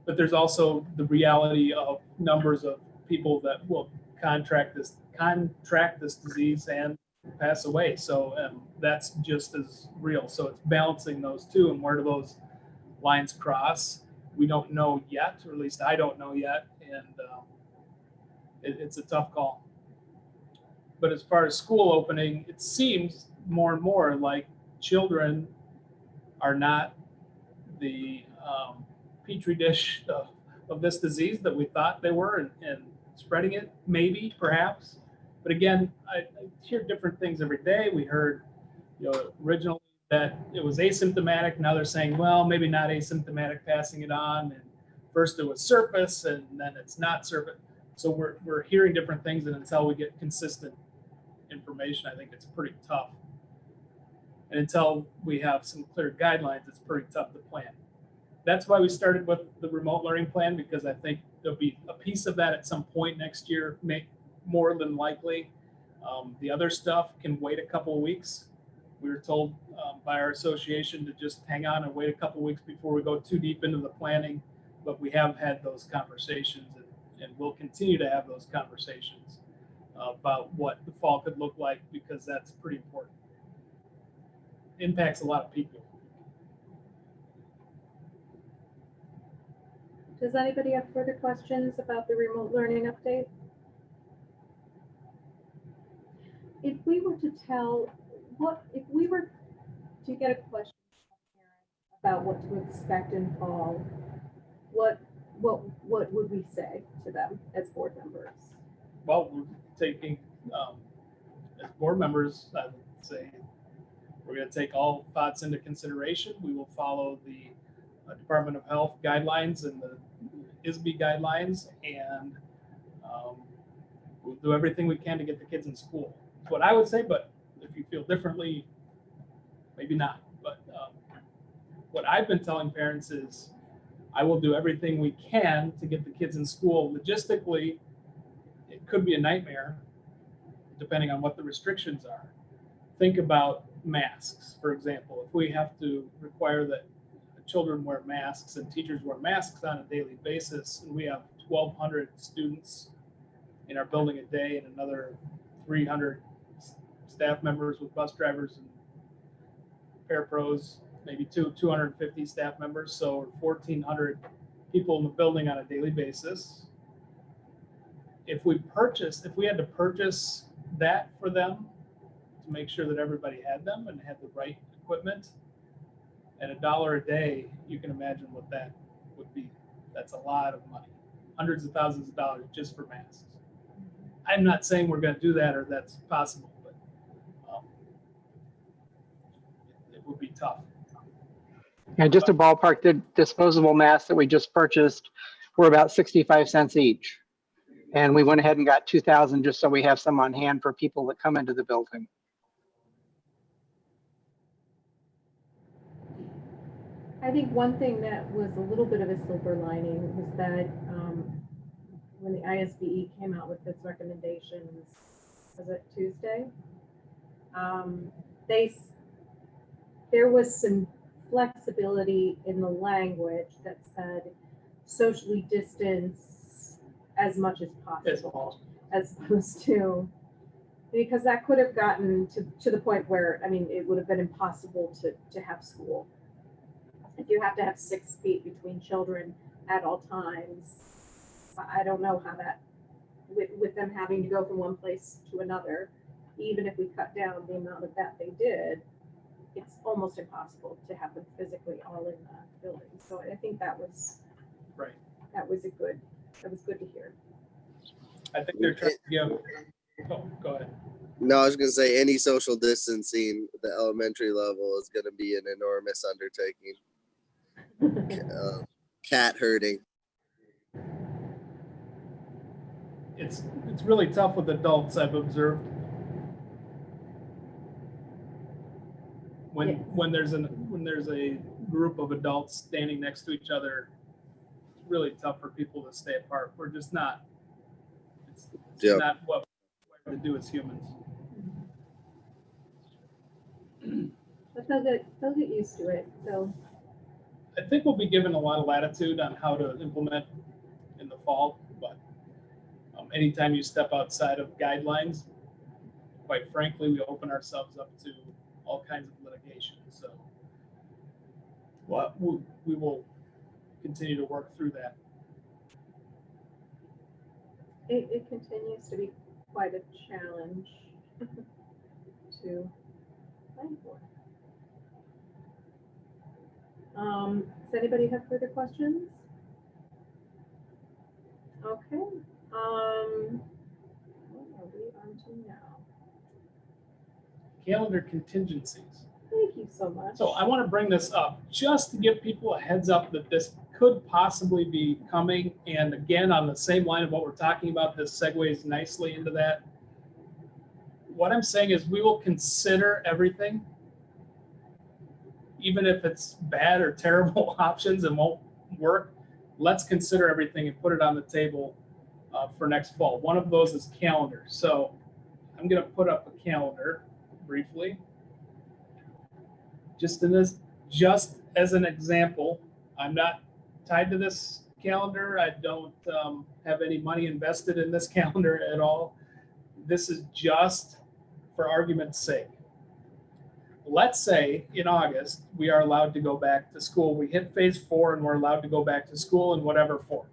But there's also the reality of numbers of people that will contract this disease and pass away. So that's just as real. So it's balancing those two, and where do those lines cross? We don't know yet, or at least I don't know yet, and it's a tough call. But as far as school opening, it seems more and more like children are not the petri dish of this disease that we thought they were, and spreading it, maybe, perhaps. But again, I hear different things every day. We heard, originally that it was asymptomatic. Now they're saying, well, maybe not asymptomatic, passing it on. And first it was surface, and then it's not surface. So we're hearing different things, and until we get consistent information, I think it's pretty tough. And until we have some clear guidelines, it's pretty tough to plan. That's why we started with the remote learning plan, because I think there'll be a piece of that at some point next year, more than likely. The other stuff can wait a couple of weeks. We were told by our association to just hang on and wait a couple of weeks before we go too deep into the planning, but we have had those conversations and we'll continue to have those conversations about what the fall could look like, because that's pretty important. Impacts a lot of people. Does anybody have further questions about the remote learning update? If we were to if we were to get a question from parents about what to expect in fall, what would we say to them as board members? Well, we're taking, as board members, I would say, we're going to take all thoughts into consideration. We will follow the Department of Health guidelines and the ISB guidelines, and we'll do everything we can to get the kids in school. That's what I would say, but if you feel differently, maybe not. But what I've been telling parents is I will do everything we can to get the kids in school. Logistically, it could be a nightmare depending on what the restrictions are. Think about masks, for example. If we have to require that children wear masks and teachers wear masks on a daily basis, and we have 1,200 students in our building a day and another 300 staff members with bus drivers and parapros, maybe 250 staff members, so 1,400 people in the building on a daily basis. If we had to purchase that for them to make sure that everybody had them and had the right equipment, at $1 a day, you can imagine what that would be. That's a lot of money, hundreds of thousands of dollars just for masks. I'm not saying we're going to do that or that's possible, but it would be tough. And just to ballpark, the disposable masks that we just purchased were about 65 cents each. And we went ahead and got 2,000 just so we have some on hand for people that come into the building. I think one thing that was a little bit of a silver lining was that when the ISBE came out with its recommendations, was it Tuesday? There was some flexibility in the language that said socially distance as much as possible, as opposed to, because that could have gotten to the point where, I mean, it would have been impossible to have school. If you have to have 6 feet between children at all times, I don't know how that, with them having to go from one place to another, even if we cut down the amount of that they did, it's almost impossible to have them physically all in the building. So I think that was Right. That was good to hear. I think they're trying to give. Oh, go ahead. No, I was gonna say any social distancing at the elementary level is gonna be an enormous undertaking. Cat herding. It's really tough with adults, I've observed. When there's a group of adults standing next to each other, it's really tough for people to stay apart. We're just not. It's Yep. not what we're to do as humans. But they'll get used to it. So I think we'll be given a lot of latitude on how to implement in the fall, but anytime you step outside of guidelines, quite frankly, we open ourselves up to all kinds of litigation. So we will continue to work through that. it continues to be quite a challenge to plan for. Does anybody have further questions? Okay. What are we on to now? Calendar contingencies. Thank you so much. So I want to bring this up just to give people a heads up that this could possibly be coming. And again, on the same line of what we're talking about, this segues nicely into that. What I'm saying is we will consider everything, even if it's bad or terrible options and won't work. Let's consider everything and put it on the table for next fall. One of those is calendar. So I'm going to put up a calendar briefly. Just as an example, I'm not tied to this calendar. I don't have any money invested in this calendar at all. This is just for argument's sake. Let's say in August, we are allowed to go back to school. We hit phase 4 and we're allowed to go back to school in whatever form.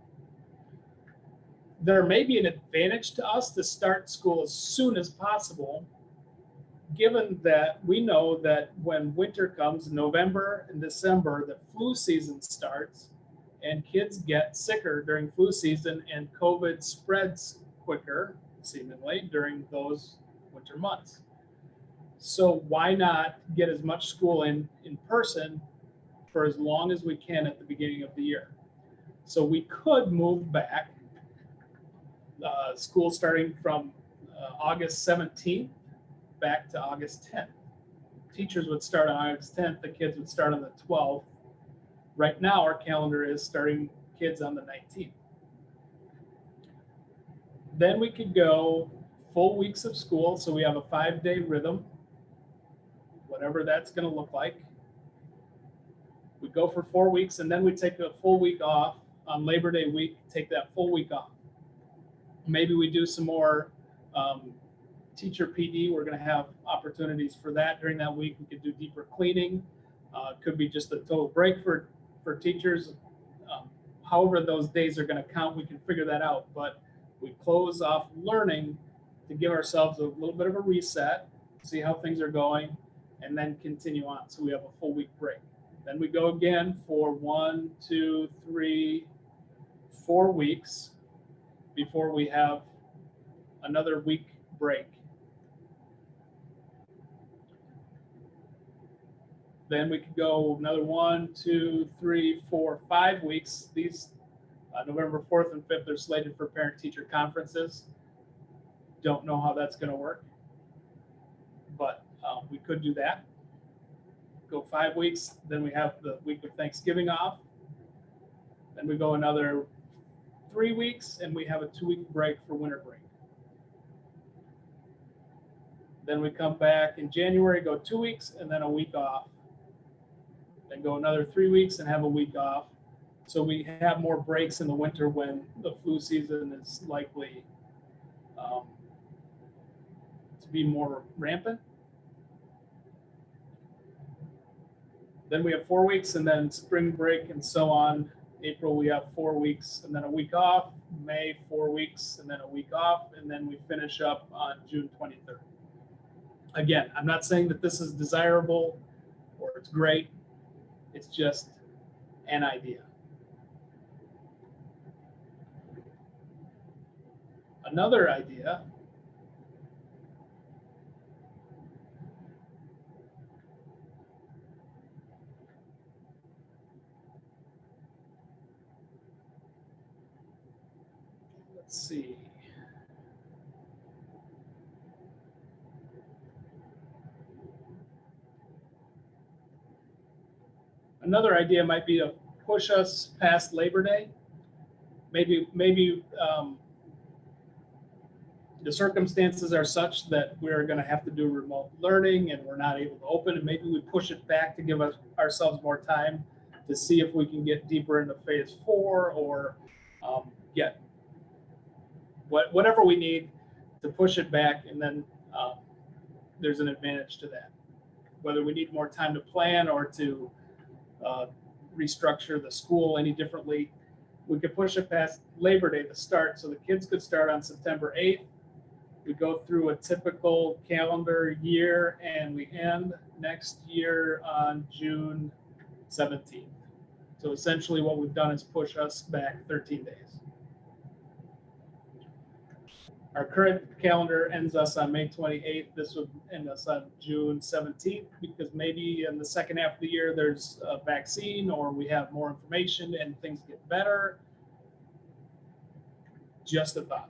There may be an advantage to us to start school as soon as possible, given that we know that when winter comes, November and December, the flu season starts and kids get sicker during flu season and COVID spreads quicker, seemingly, during those winter months. So why not get as much school in person for as long as we can at the beginning of the year? So we could move back school starting from August 17th back to August 10th. Teachers would start on August 10th, the kids would start on the 12th. Right now, our calendar is starting kids on the 19th. Then we could go full weeks of school, so we have a 5-day rhythm, whatever that's going to look like. We go for 4 weeks, and then we take a full week off on Labor Day week, take that full week off. Maybe we do some more teacher PD. We're going to have opportunities for that during that week. We could do deeper cleaning. Could be just a total break for teachers. However those days are going to count, we can figure that out. But we close off learning to give ourselves a little bit of a reset, see how things are going, and then continue on. So we have a full week break. Then we go again for 1, 2, 3, 4 weeks before we have another week break. Then we could go another 1, 2, 3, 4, 5 weeks. These November 4th and 5th are slated for parent-teacher conferences. Don't know how that's going to work, but we could do that. Go 5 weeks, then we have the week of Thanksgiving off. Then we go another 3 weeks, and we have a 2-week break for winter break. Then we come back in January, go 2 weeks, and then a week off. Then go another 3 weeks and have a week off. So we have more breaks in the winter when the flu season is likely to be more rampant. Then we have 4 weeks, and then spring break and so on. April, we have 4 weeks and then a week off. May, 4 weeks and then a week off. And then we finish up on June 23rd. Again, I'm not saying that this is desirable or it's great. It's just an idea. Another idea let's see. Another idea might be to push us past Labor Day. Maybe the circumstances are such that we're going to have to do remote learning and we're not able to open, and maybe we push it back to give ourselves more time to see if we can get deeper into phase 4 or get whatever we need to push it back, and then there's an advantage to that. Whether we need more time to plan or to restructure the school any differently, we could push it past Labor Day to start, so the kids could start on September 8th. We go through a typical calendar year and we end next year on June 17th. So essentially what we've done is push us back 13 days. Our current calendar ends us on May 28th. This would end us on June 17th, because maybe in the second half of the year there's a vaccine or we have more information and things get better. Just a thought.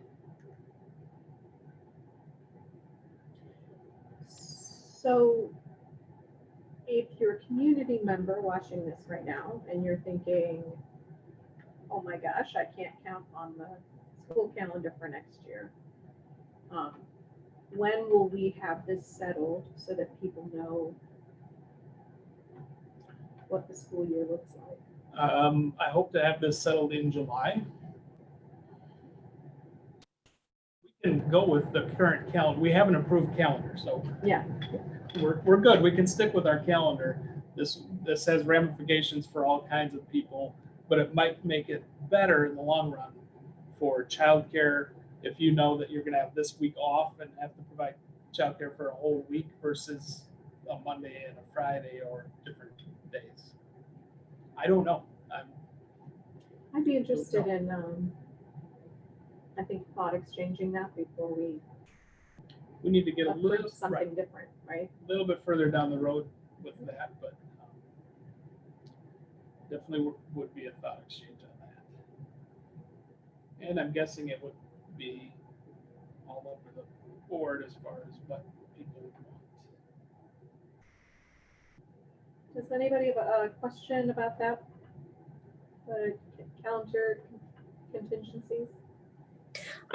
So if you're a community member watching this right now and you're thinking, oh my gosh, I can't count on the school calendar for next year. When will we have this settled so that people know what the school year looks like? I hope to have this settled in July. We can go with the current calendar. We have an approved calendar, so Yeah, we're good. We can stick with our calendar. This has ramifications for all kinds of people, but it might make it better in the long run for childcare. If you know that you're gonna have this week off and have to provide childcare for a whole week versus a Monday and a Friday or different days. I don't know. I'd be interested in, I think, thought exchanging that before we We need to get a approve little, right, something different, right? a little bit further down the road with that, but definitely would be a thought exchange on that. And I'm guessing it would be all over the board as far as what people would want. Does anybody have a question about that? The calendar contingencies?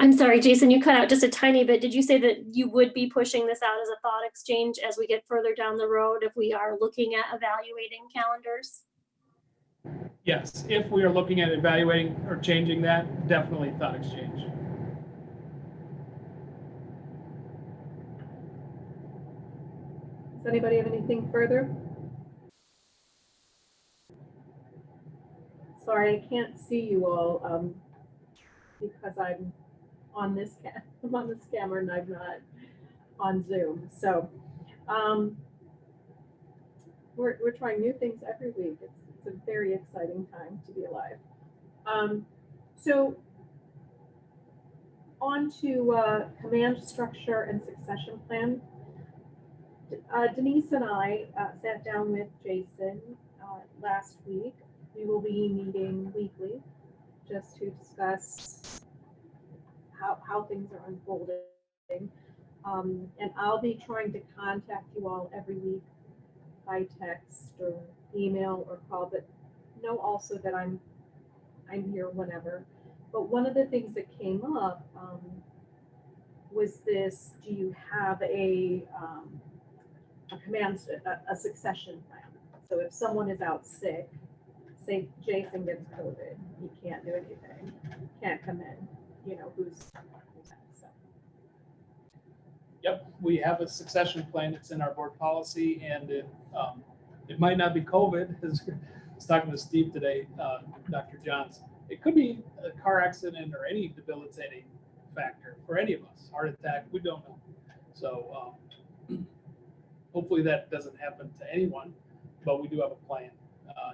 I'm sorry, Jason, you cut out just a tiny bit. Did you say that you would be pushing this out as a thought exchange as we get further down the road if we are looking at evaluating calendars? Yes, if we are looking at evaluating or changing that, definitely thought exchange. Does anybody have anything further? Sorry, I can't see you all because I'm on this I'm on this camera and I'm not on Zoom. So we're trying new things every week. It's a very exciting time to be alive. So on to command structure and succession plan. Denise and I sat down with Jason last week. We will be meeting weekly just to discuss how things are unfolding. And I'll be trying to contact you all every week by text or email or call, but know also that I'm here whenever. But one of the things that came up was this: do you have a succession plan? So if someone is out sick, say Jason gets COVID, he can't do anything, can't come in, you know, who's next? So. Yep, we have a succession plan. It's in our board policy, and it might not be COVID. As I was talking to Steve today, Dr. Johns. It could be a car accident or any debilitating factor for any of us. Heart attack, we don't know. So hopefully that doesn't happen to anyone, but we do have a plan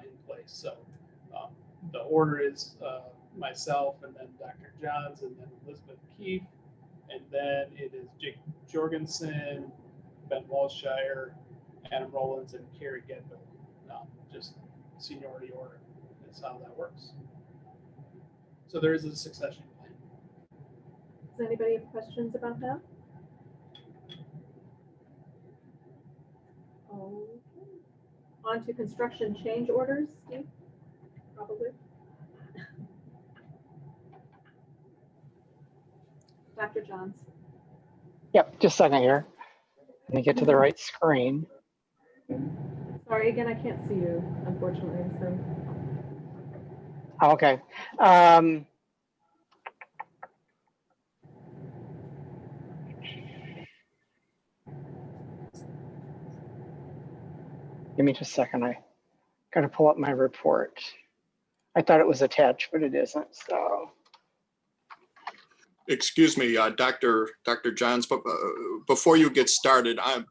in place. So the order is myself, and then Dr. Johns, and then Elizabeth Keefe, and then it is Jake Jorgensen, Ben Walshire, Adam Rollins, and Carrie Gedville. Just seniority order is how that works. So there is a succession plan. Does anybody have questions about that? Okay. On to construction change orders, Steve, probably. Dr. Johns. Yep, just a second here. Let me get to the right screen. Sorry, again, I can't see you, unfortunately, so. Okay. Give me just a second. I got to pull up my report. I thought it was attached, but it isn't. So. Excuse me, Dr. Johns, but before you get started, I'm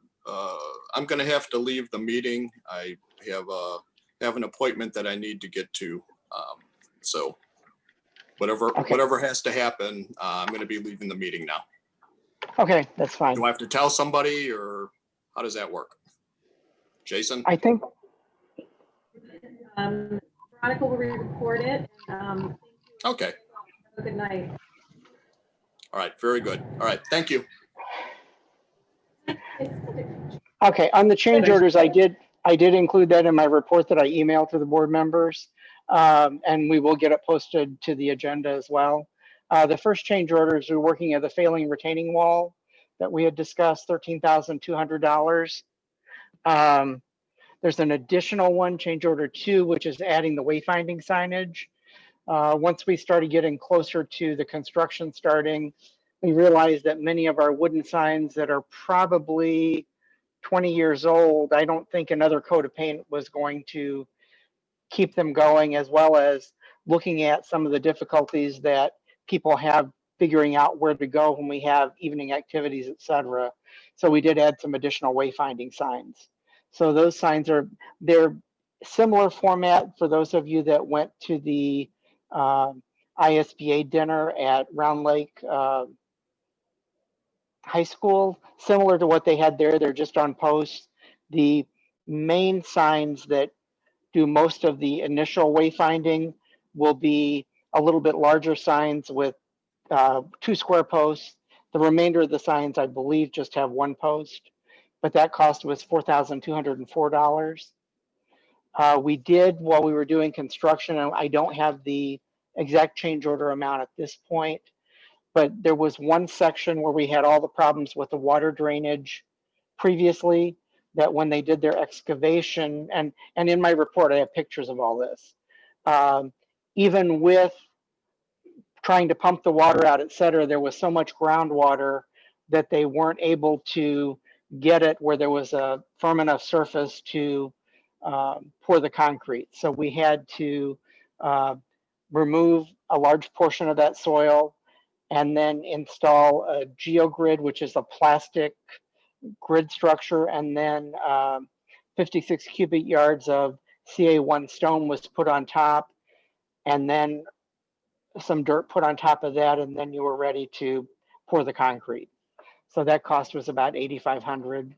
going to have to leave the meeting. I have an appointment that I need to get to. So whatever has to happen, I'm going to be leaving the meeting now. Okay, that's fine. Do I have to tell somebody, or how does that work? Jason? I think. Veronica will re-record it. Okay. Good night. All right, very good. All right, thank you. Okay, on the change orders, I did include that in my report that I emailed to the board members, and we will get it posted to the agenda as well. The first change orders, we're working at the failing retaining wall that we had discussed, $13,200. There's an additional one, change order 2, which is adding the wayfinding signage. Once we started getting closer to the construction starting, we realized that many of our wooden signs that are probably 20 years old, I don't think another coat of paint was going to keep them going, as well as looking at some of the difficulties that people have figuring out where to go when we have evening activities, et cetera. So we did add some additional wayfinding signs. So those signs they're similar format for those of you that went to the ISBA dinner at Round Lake High School, similar to what they had there. They're just on posts. The main signs that do most of the initial wayfinding will be a little bit larger signs with 2 square posts. The remainder of the signs, I believe, just have 1 post, but that cost was $4,204. We did, while we were doing construction, and I don't have the exact change order amount at this point, but there was one section where we had all the problems with the water drainage previously, that when they did their excavation, and in my report, I have pictures of all this. Even with trying to pump the water out, et cetera, there was so much groundwater that they weren't able to get it where there was a firm enough surface to pour the concrete. So we had to remove a large portion of that soil and then install a geogrid, which is a plastic grid structure, and then 56 cubic yards of CA1 stone was put on top, and then some dirt put on top of that, and then you were ready to pour the concrete. So that cost was about $8,500.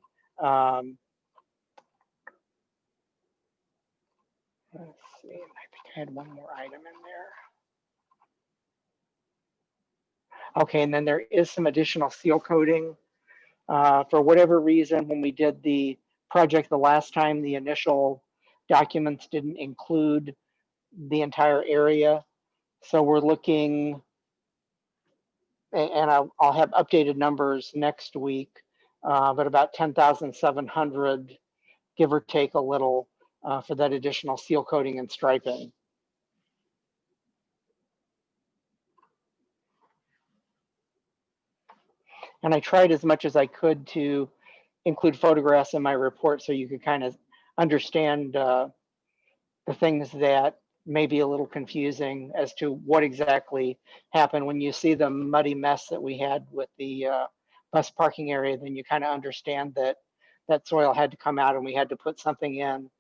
Let's see, I think I had one more item in there. Okay, and then there is some additional seal coating. For whatever reason, when we did the project the last time, the initial documents didn't include the entire area. So we're looking, and I'll have updated numbers next week, but about 10,700, give or take a little, for that additional seal coating and striping. And I tried as much as I could to include photographs in my report so you could kind of understand the things that may be a little confusing as to what exactly happened. When you see the muddy mess that we had with the bus parking area, then you kind of understand that that soil had to come out and we had to put something in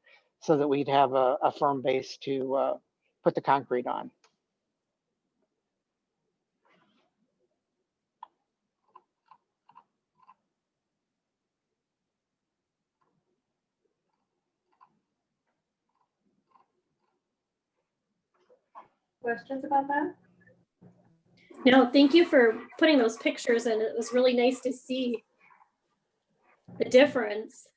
so that we'd have a firm base to put the concrete on. Questions about that? No, thank you for putting those pictures in. It was really nice to see the difference.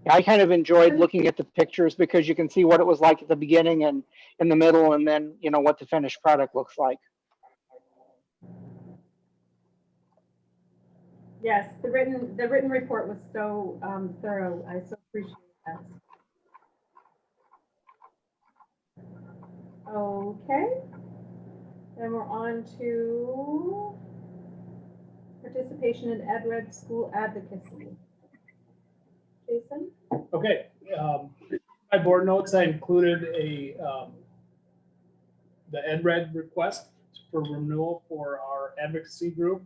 I kind of enjoyed looking at the pictures because you can see what it was like at the beginning and in the middle, and then, you know, what the finished product looks like. Yes, the written report was so thorough. I so appreciate that. Okay, then we're on to participation in EdRed school advocacy. Jason? Okay, my board notes, I included the EdRed request for renewal for our advocacy group.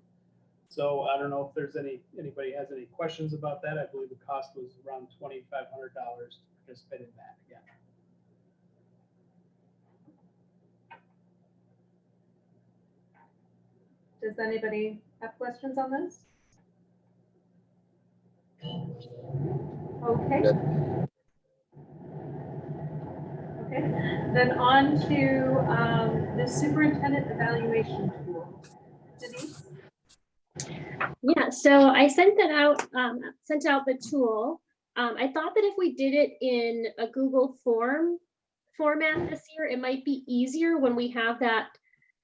So I don't know if there's anybody has any questions about that. I believe the cost was around $2,500 to participate in that again. Does anybody have questions on this? Okay. Okay, then on to the superintendent evaluation tool. Denise? Yeah, so I sent that out, sent out the tool. I thought that if we did it in a Google form, format this year. It might be easier when we have that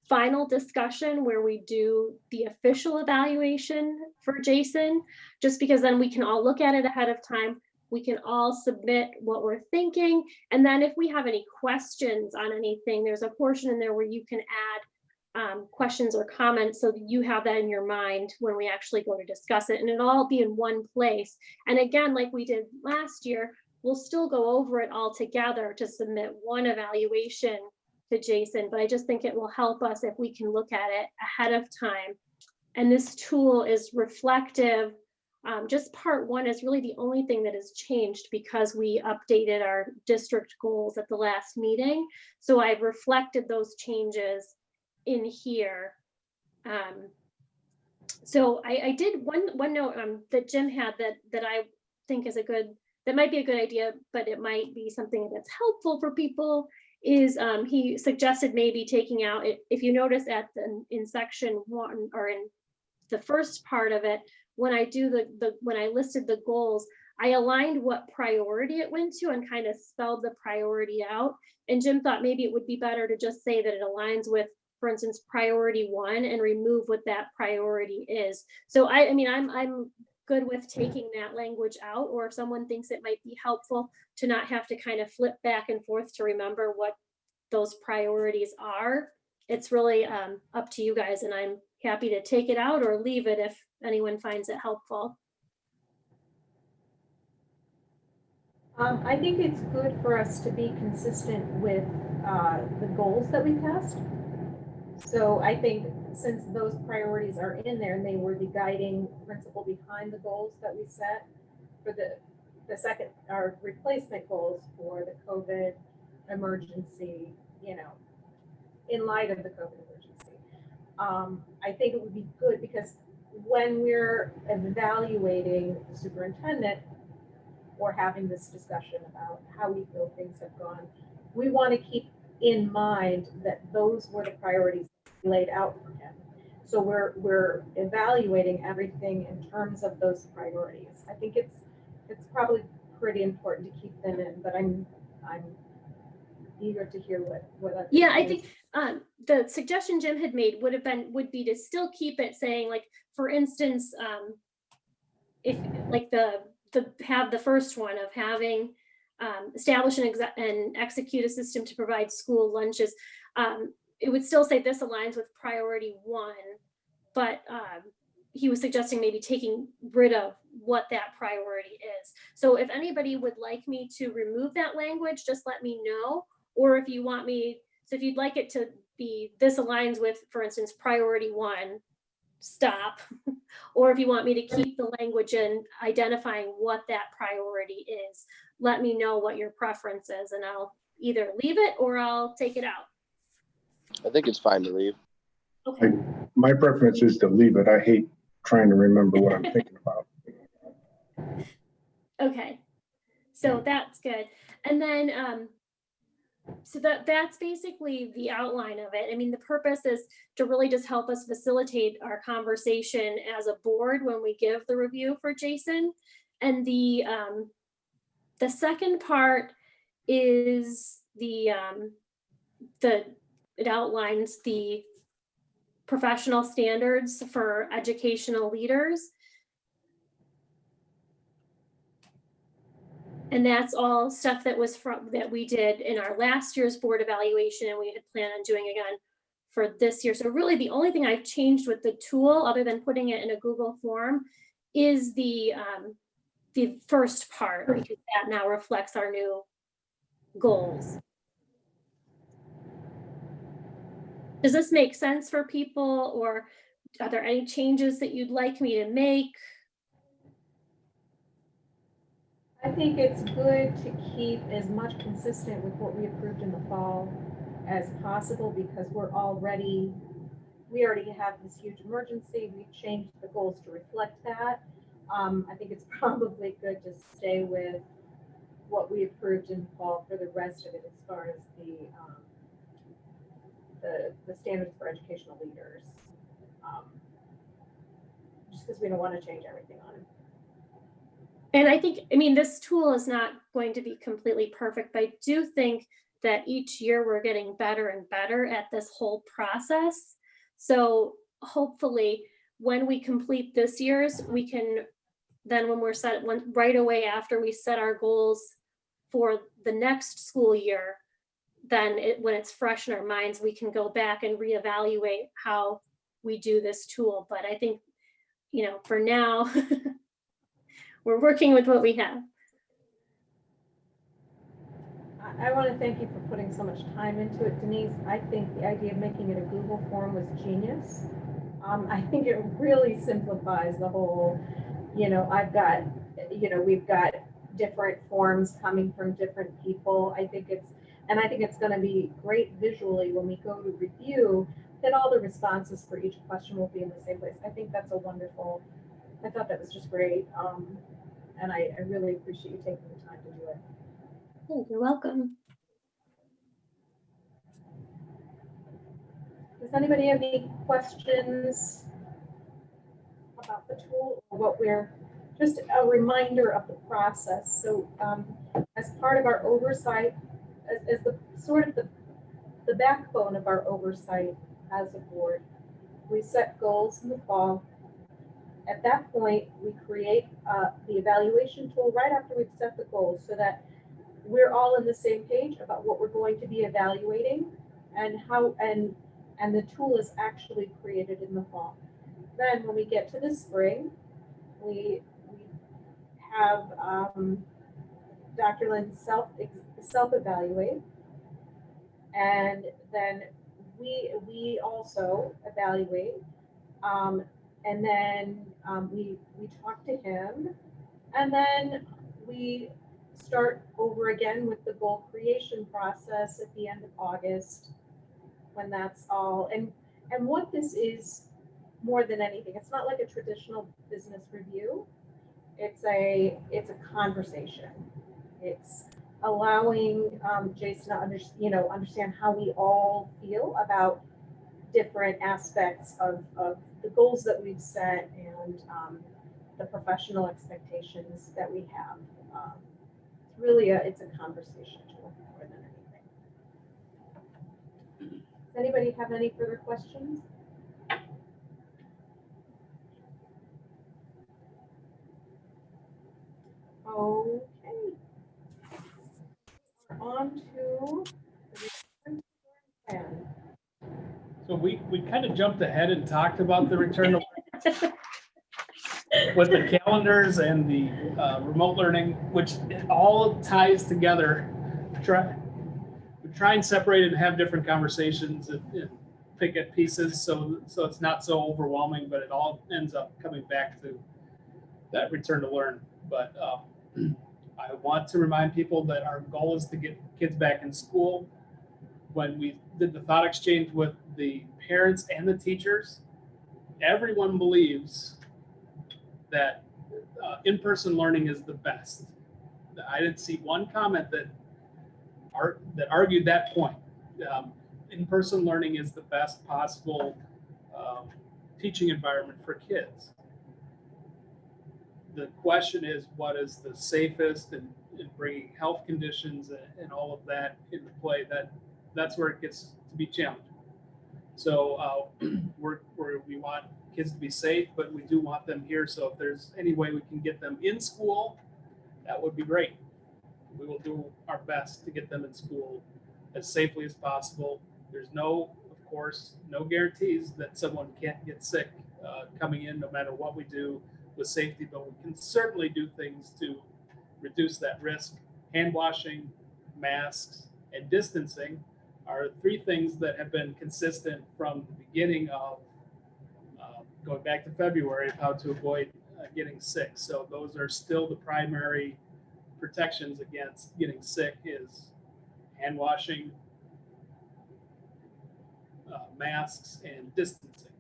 final discussion where we do the official evaluation for Jason, just because then we can all look at it ahead of time. We can all submit what we're thinking. And then if we have any questions on anything, there's a portion in there where you can add questions or comments so that you have that in your mind when we actually go to discuss it, and it'll all be in one place. And again, like we did last year, we'll still go over it all together to submit one evaluation to Jason, but I just think it will help us if we can look at it ahead of time. And this tool is reflective. Just part one is really the only thing that has changed because we updated our district goals at the last meeting. So I've reflected those changes in here. So I did one note that Jim had that I think is that might be a good idea, but it might be something that's helpful for people, is he suggested maybe taking out, if you notice in section 1 or in the first part of it, when I do when I listed the goals, I aligned what priority it went to and kind of spelled the priority out. And Jim thought maybe it would be better to just say that it aligns with, for instance, priority 1 and remove what that priority is. So I mean, I'm good with taking that language out, or if someone thinks it might be helpful to not have to kind of flip back and forth to remember what those priorities are. It's really up to you guys, and I'm happy to take it out or leave it if anyone finds it helpful. I think it's good for us to be consistent with the goals that we passed. So I think since those priorities are in there and they were the guiding principle behind the goals that we set for the second, our replacement goals for the COVID emergency, in light of the COVID emergency, I think it would be good because when we're evaluating the superintendent or having this discussion about how we feel things have gone, we want to keep in mind that those were the priorities laid out for him. So we're evaluating everything in terms of those priorities. I think it's probably pretty important to keep them in, but I'm eager to hear what other Yeah, I think the suggestion Jim had made would be to still keep it saying, like, for instance, if like have the first one of having establish and execute a system to provide school lunches. It would still say this aligns with priority 1, but he was suggesting maybe taking rid of what that priority is. So if anybody would like me to remove that language, just let me know. Or if you want me, so if you'd like it to be, this aligns with, for instance, priority 1, stop. Or if you want me to keep the language in identifying what that priority is, let me know what your preference is, and I'll either leave it or I'll take it out. I think it's fine to leave. Okay. My preference is to leave it. I hate trying to remember what I'm thinking about. Okay, so that's good. And then, so that's basically the outline of it. I mean, the purpose is to really just help us facilitate our conversation as a board when we give the review for Jason. And the second part is it outlines the professional standards for educational leaders. And that's all stuff that we did in our last year's board evaluation, and we had planned on doing again for this year. So really the only thing I've changed with the tool, other than putting it in a Google form, is the first part, because that now reflects our new goals. Does this make sense for people, or are there any changes that you'd like me to make? I think it's good to keep as much consistent with what we approved in the fall as possible, because we already have this huge emergency. We've changed the goals to reflect that. I think it's probably good to stay with what we approved in the fall for the rest of it, as far as the standards for educational leaders, just because we don't want to change everything on it. And I think, I mean, this tool is not going to be completely perfect, but I do think that each year we're getting better and better at this whole process. So hopefully when we complete this year's, we can then when right away after we set our goals for the next school year, then when it's fresh in our minds, we can go back and reevaluate how we do this tool. But I think, for now, we're working with what we have. I want to thank you for putting so much time into it, Denise. I think the idea of making it a Google form was genius. I think it really simplifies the whole, we've got different forms coming from different people. I think it's going to be great visually when we go to review that all the responses for each question will be in the same place. I think that's I thought that was just great. And I really appreciate you taking the time to do it. Oh, you're welcome. Does anybody have any questions about the tool or just a reminder of the process? So as part of our oversight, as the sort of the backbone of our oversight as a board, we set goals in the fall. At that point, we create the evaluation tool right after we've set the goals so that we're all on the same page about what we're going to be evaluating and how, and the tool is actually created in the fall. Then when we get to the spring, we have Dr. Lynn self-evaluate, and then we also evaluate, and then we talk to him, and then we start over again with the goal creation process at the end of August, when that's all. And what this is more than anything, it's not like a traditional business review. It's a conversation. It's allowing Jason to understand how we all feel about different aspects of the goals that we've set and the professional expectations that we have. It's really it's a conversation tool more than anything. Does anybody have any further questions? Okay. On to the return to learn plan. So we kind of jumped ahead and talked about the return to with the calendars and the remote learning, which it all ties together. We try and separate it and have different conversations and pick at pieces so it's not so overwhelming, but it all ends up coming back to that return to learn. But I want to remind people that our goal is to get kids back in school. When we did the thought exchange with the parents and the teachers, everyone believes that in-person learning is the best. I didn't see one comment that argued that point. In-person learning is the best possible teaching environment for kids. The question is, what is the safest and bringing health conditions and all of that into play? That's where it gets to be challenging. So we want kids to be safe, but we do want them here. So if there's any way we can get them in school, that would be great. We will do our best to get them in school as safely as possible. There's of course, no guarantees that someone can't get sick coming in, no matter what we do with safety, but we can certainly do things to reduce that risk. Hand washing, masks, and distancing are three things that have been consistent from the beginning of going back to February of how to avoid getting sick. So those are still the primary protections against getting sick: is hand washing, masks, and distancing.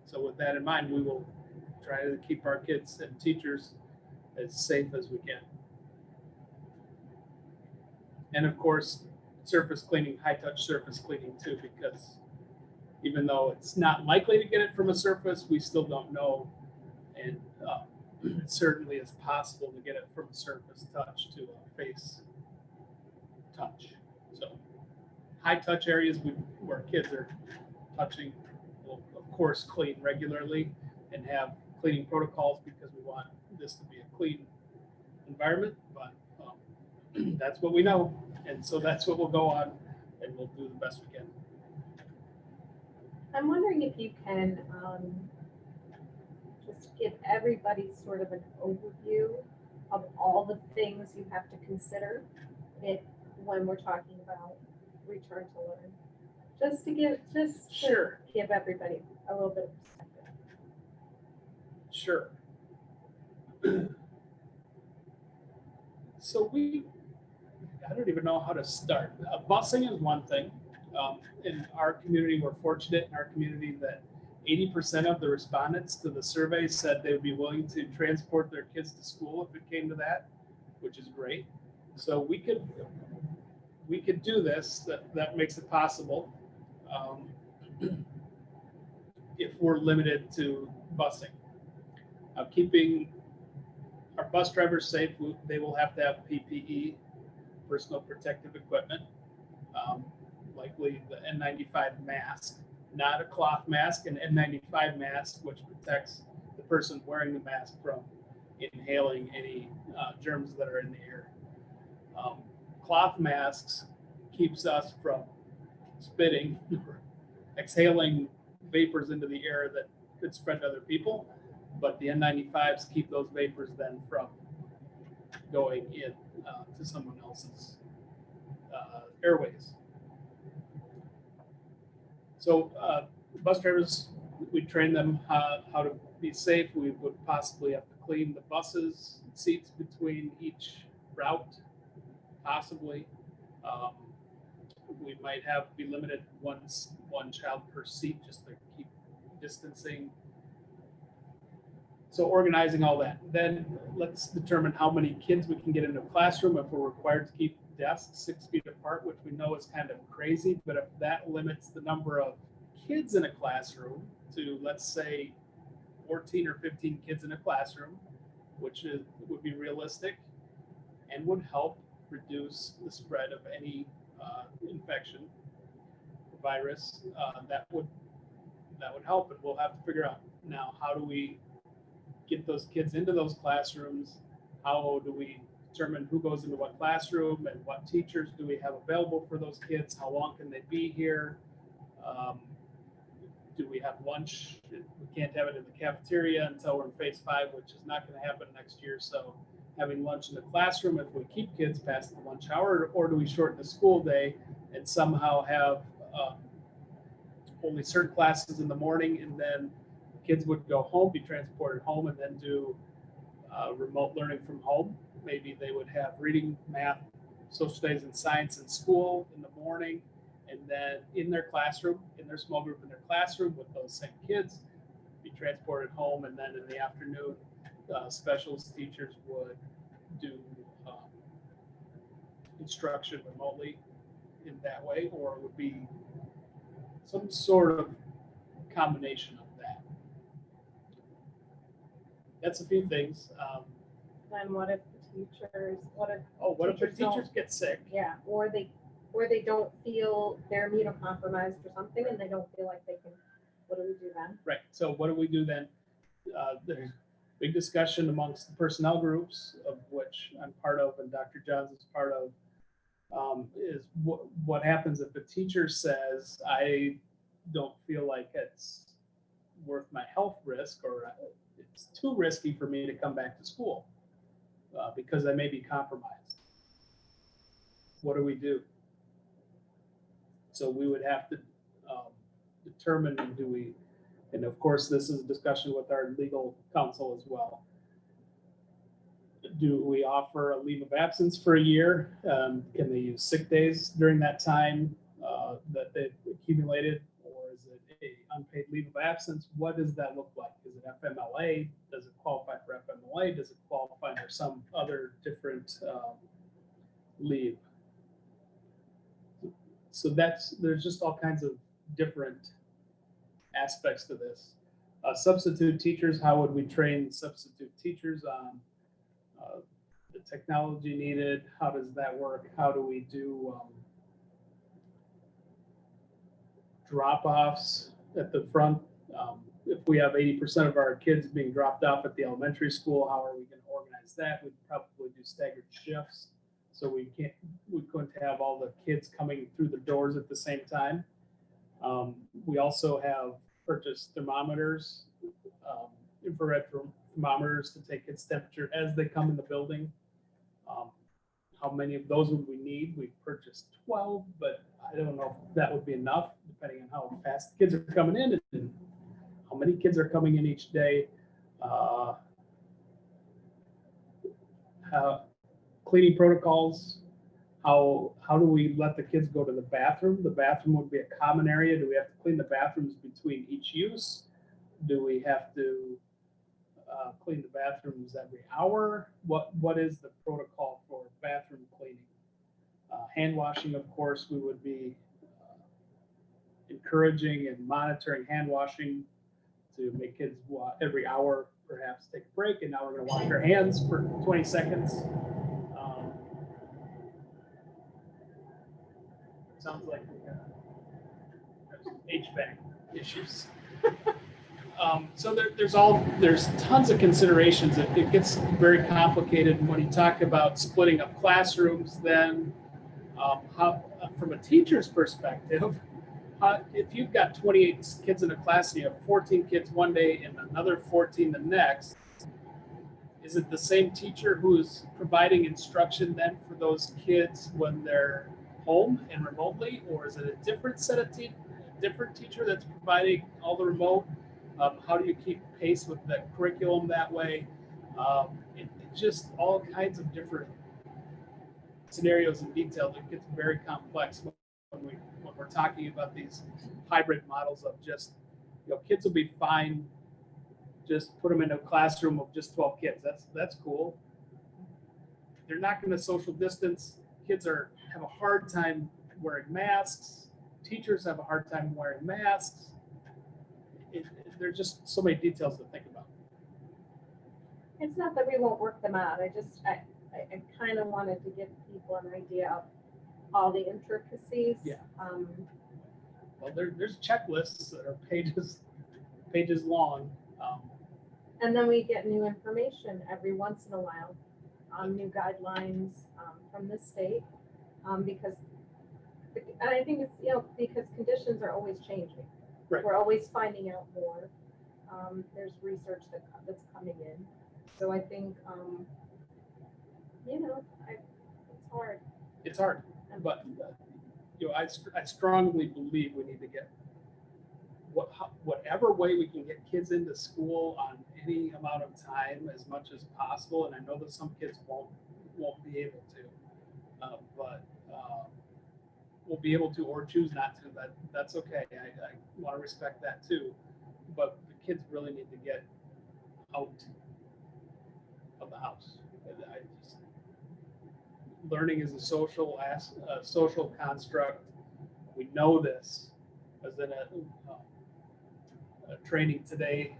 So with that in mind, we will try to keep our kids and teachers as safe as we can. And of course, surface cleaning, high-touch surface cleaning too, because even though it's not likely to get it from a surface, we still don't know. And it certainly is possible to get it from a surface touch to a face touch. So high touch areas where kids are touching, will of course clean regularly and have cleaning protocols because we want this to be a clean environment, but that's what we know. And so that's what we'll go on, and we'll do the best we can. I'm wondering if you can just give everybody sort of an overview of all the things you have to consider when we're talking about return to learn. Just to give, Sure. give everybody a little bit of perspective. Sure. So I don't even know how to start. Busing is one thing. In our community, we're fortunate in our community that 80% of the respondents to the survey said they would be willing to transport their kids to school if it came to that, which is great. So we could do this. That makes it possible if we're limited to busing. Keeping our bus drivers safe, they will have to have PPE, personal protective equipment, likely the N95 mask, not a cloth mask, an N95 mask, which protects the person wearing the mask from inhaling any germs that are in the air. Cloth masks keeps us from spitting, exhaling vapors into the air that could spread to other people, but the N95s keep those vapors then from going in to someone else's airways. So bus drivers, we train them how to be safe. We would possibly have to clean the buses, seats between each route, possibly. We might be limited to one child per seat just to keep distancing. So organizing all that. Then let's determine how many kids we can get into a classroom if we're required to keep desks 6 feet apart, which we know is kind of crazy, but if that limits the number of kids in a classroom to, let's say, 14 or 15 kids in a classroom, which would be realistic and would help reduce the spread of any infection, virus, that would help. And we'll have to figure out now, how do we get those kids into those classrooms? How do we determine who goes into what classroom and what teachers do we have available for those kids? How long can they be here? Do we have lunch? We can't have it in the cafeteria until we're in phase 5, which is not going to happen next year. So having lunch in the classroom, if we keep kids past the lunch hour, or do we shorten the school day and somehow have only certain classes in the morning, and then kids would go home, be transported home, and then do remote learning from home? Maybe they would have reading, math, social studies, and science in school in the morning, and then in their classroom, in their small group in their classroom with those same kids, be transported home, and then in the afternoon, specialist teachers would do instruction remotely in that way, or it would be some sort of combination of that. That's a few things. Then what if the teachers, what if the teachers get sick? Yeah, or they don't feel they're immunocompromised or something, and they don't feel like they can. What do we do then? Right. So what do we do then? There's big discussion amongst the personnel groups, of which I'm part of and Dr. Johns is part of, is what happens if the teacher says, I don't feel like it's worth my health risk, or it's too risky for me to come back to school because I may be compromised. What do we do? So we would have to determine, and of course, this is a discussion with our legal counsel as well. Do we offer a leave of absence for a year? Can they use sick days during that time that they've accumulated? Or is it a unpaid leave of absence? What does that look like? Is it FMLA? Does it qualify for FMLA? Does it qualify for some other different leave? So there's just all kinds of different aspects to this. Substitute teachers, how would we train substitute teachers on the technology needed? How does that work? How do we do drop-offs at the front. If we have 80% of our kids being dropped off at the elementary school, how are we going to organize that? We'd probably do staggered shifts. So we couldn't have all the kids coming through the doors at the same time. We also have purchased thermometers, infrared thermometers to take kids' temperature as they come in the building. How many of those would we need? We purchased 12, but I don't know if that would be enough, depending on how fast the kids are coming in and how many kids are coming in each day. Cleaning protocols. How do we let the kids go to the bathroom? The bathroom would be a common area. Do we have to clean the bathrooms between each use? Do we have to clean the bathrooms every hour? What is the protocol for bathroom cleaning? Hand washing, of course, we would be encouraging and monitoring hand washing to make kids every hour perhaps take a break, and now we're going to wash our hands for 20 seconds. Sounds like we have some HVAC issues. So there's tons of considerations. It gets very complicated when you talk about splitting up classrooms. Then, how, from a teacher's perspective, if you've got 28 kids in a class and you have 14 kids one day and another 14 the next, is it the same teacher who's providing instruction then for those kids when they're home and remotely, or is it a different set of different teacher that's providing all the remote? How do you keep pace with the curriculum that way? It's just all kinds of different scenarios and details. It gets very complex when we're talking about these hybrid models of just, kids will be fine. Just put them in a classroom of just 12 kids. That's cool. They're not going to social distance. Kids have a hard time wearing masks. Teachers have a hard time wearing masks. There's just so many details to think about. It's not that we won't work them out. I kind of wanted to give people an idea of all the intricacies. Yeah. Well, there's checklists that are pages long. And then we get new information every once in a while on new guidelines from the state, because, and I think it's, because conditions are always changing. Right. We're always finding out more. There's research that's coming in. So I think, it's hard. It's hard, but I strongly believe we need to get whatever way we can get kids into school on any amount of time as much as possible. And I know that some kids won't be able to, but will be able to or choose not to. That's okay. I want to respect that too. But the kids really need to get out of the house. Learning is a social construct. We know this. I was in a training today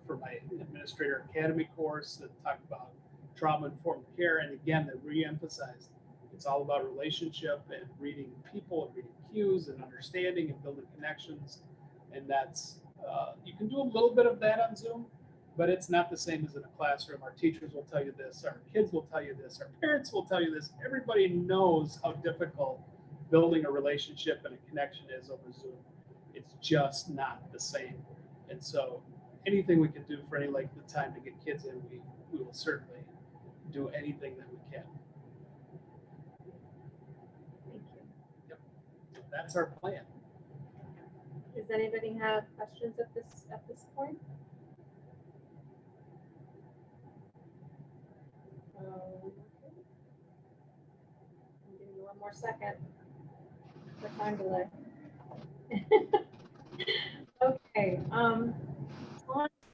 for my Administrator Academy course that talked about trauma-informed care, and again, they re-emphasized it's all about relationship and reading people and reading cues and understanding and building connections. And that's you can do a little bit of that on Zoom, but it's not the same as in a classroom. Our teachers will tell you this, our kids will tell you this, our parents will tell you this. Everybody knows how difficult building a relationship and a connection is over Zoom. It's just not the same. And so anything we can do for any length of time to get kids in, we will certainly do anything that we can. Thank you. Yep. That's our plan. Does anybody have questions at this point? I'll give you one more second for time delay. Okay, on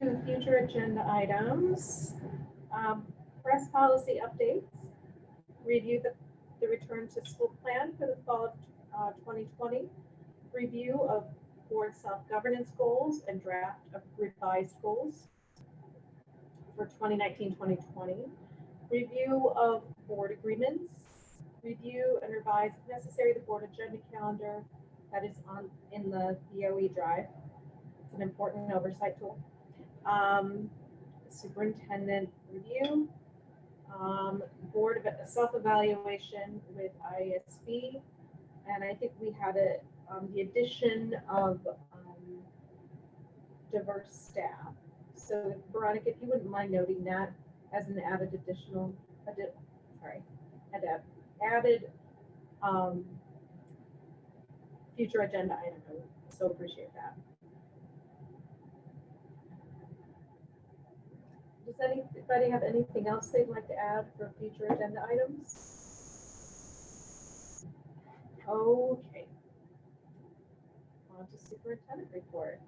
to future agenda items. Press policy updates. Review the return to school plan for the fall of 2020. Review of board self-governance goals and draft of revised goals for 2019-2020. Review of board agreements. Review and revise if necessary the board agenda calendar that is in the BOE drive. It's an important oversight tool. Superintendent review, board of self-evaluation with ISB, and I think we had the addition of diverse staff. So Veronica, if you wouldn't mind noting that as an added future agenda item, I would so appreciate that. Does anybody have anything else they'd like to add for future agenda items? Okay. On to superintendent report.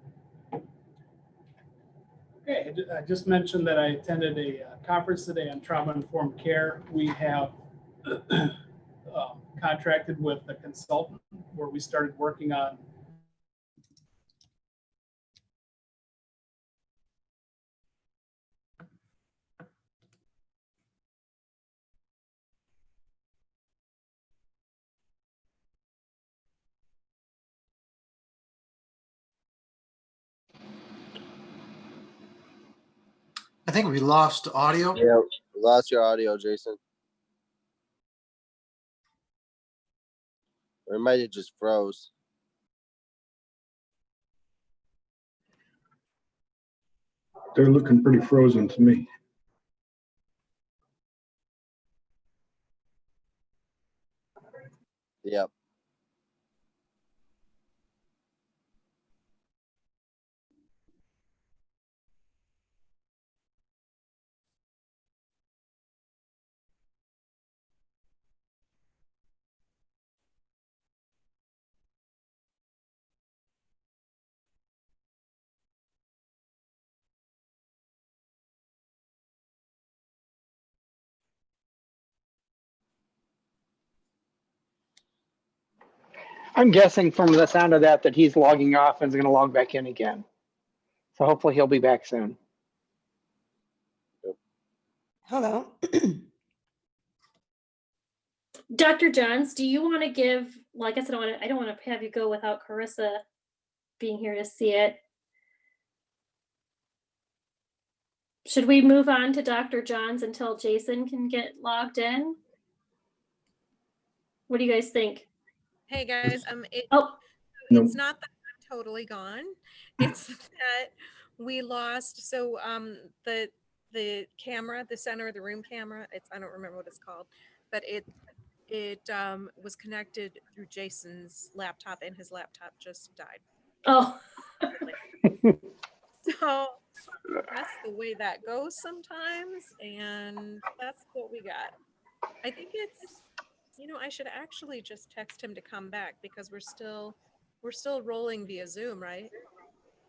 Okay, I just mentioned that I attended a conference today on trauma-informed care. We have contracted with a consultant where we started working on I think we lost audio. Yeah, lost your audio, Jason. Or it might have just froze. They're looking pretty frozen to me. Yep. I'm guessing from the sound of that he's logging off and is going to log back in again. So hopefully he'll be back soon. Hello. Dr. Johns, do you want to give, well, I guess I don't want to have you go without Carissa being here to see it. Should we move on to Dr. Johns until Jason can get logged in? What do you guys think? Hey guys, Oh, Nope. it's not that I'm totally gone. It's that we lost. So the camera, the center of the room camera, I don't remember what it's called, but it was connected through Jason's laptop, and his laptop just died. oh, So that's the way that goes sometimes, and that's what we got. I think it's, I should actually just text him to come back because we're still rolling via Zoom, right?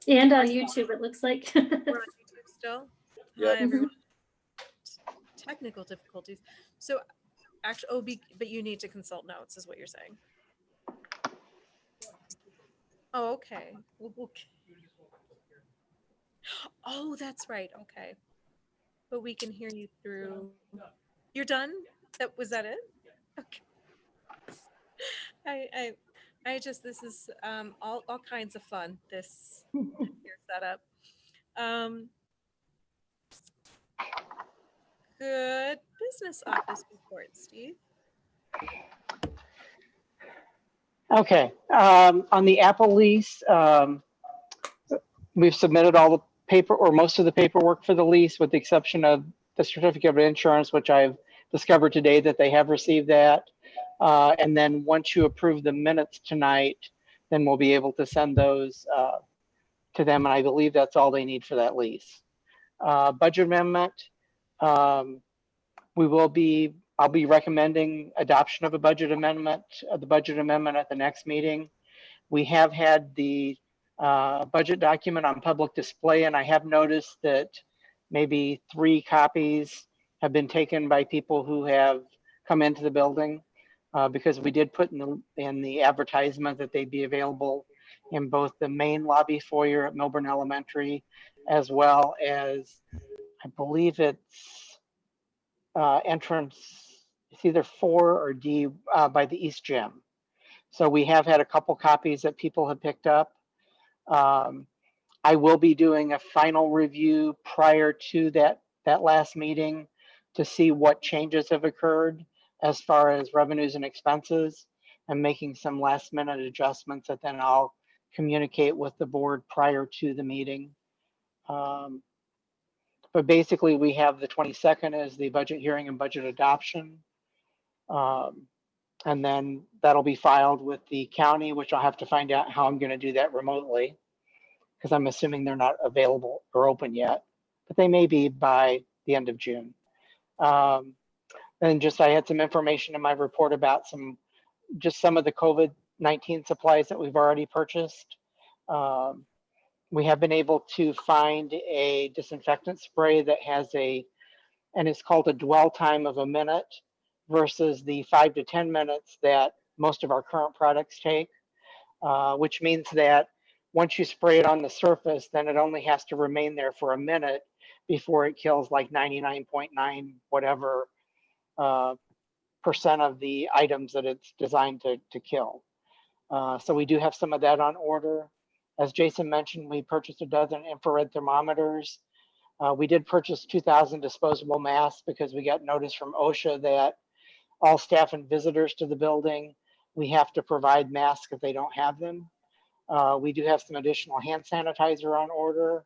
and on YouTube, it looks like. We're on YouTube still. Yep. Hi everyone. Technical difficulties. So actually, but you need to consult notes, is what you're saying. Oh, okay. Oh, that's right. Okay. But we can hear you through. You're done? Was that it? Okay. This is all kinds of fun, this your setup. Good business office report, Steve. Okay, on the Apple lease, we've submitted all the paper or most of the paperwork for the lease with the exception of the certificate of insurance, which I've discovered today that they have received that. And then once you approve the minutes tonight, then we'll be able to send those to them. And I believe that's all they need for that lease. Budget amendment, I'll be recommending adoption of a budget amendment, the budget amendment at the next meeting. We have had the budget document on public display, and I have noticed that maybe 3 copies have been taken by people who have come into the building because we did put in the advertisement that they'd be available in both the main lobby foyer at Milburn Elementary, as well as, I believe it's entrance, it's either 4 or D by the East Gym. So we have had a couple copies that people have picked up. I will be doing a final review prior to that last meeting to see what changes have occurred as far as revenues and expenses, and making some last minute adjustments that then I'll communicate with the board prior to the meeting. But basically we have the 22nd as the budget hearing and budget adoption. And then that'll be filed with the county, which I'll have to find out how I'm going to do that remotely, because I'm assuming they're not available or open yet, but they may be by the end of June. And just, I had some information in my report about some of the COVID-19 supplies that we've already purchased. We have been able to find a disinfectant spray that has and it's called a dwell time of a minute versus the 5 to 10 minutes that most of our current products take, which means that once you spray it on the surface, then it only has to remain there for a minute before it kills like 99.9 whatever percent of the items that it's designed to kill. So we do have some of that on order. As Jason mentioned, we purchased a dozen infrared thermometers. We did purchase 2,000 disposable masks because we got notice from OSHA that all staff and visitors to the building, we have to provide masks if they don't have them. We do have some additional hand sanitizer on order.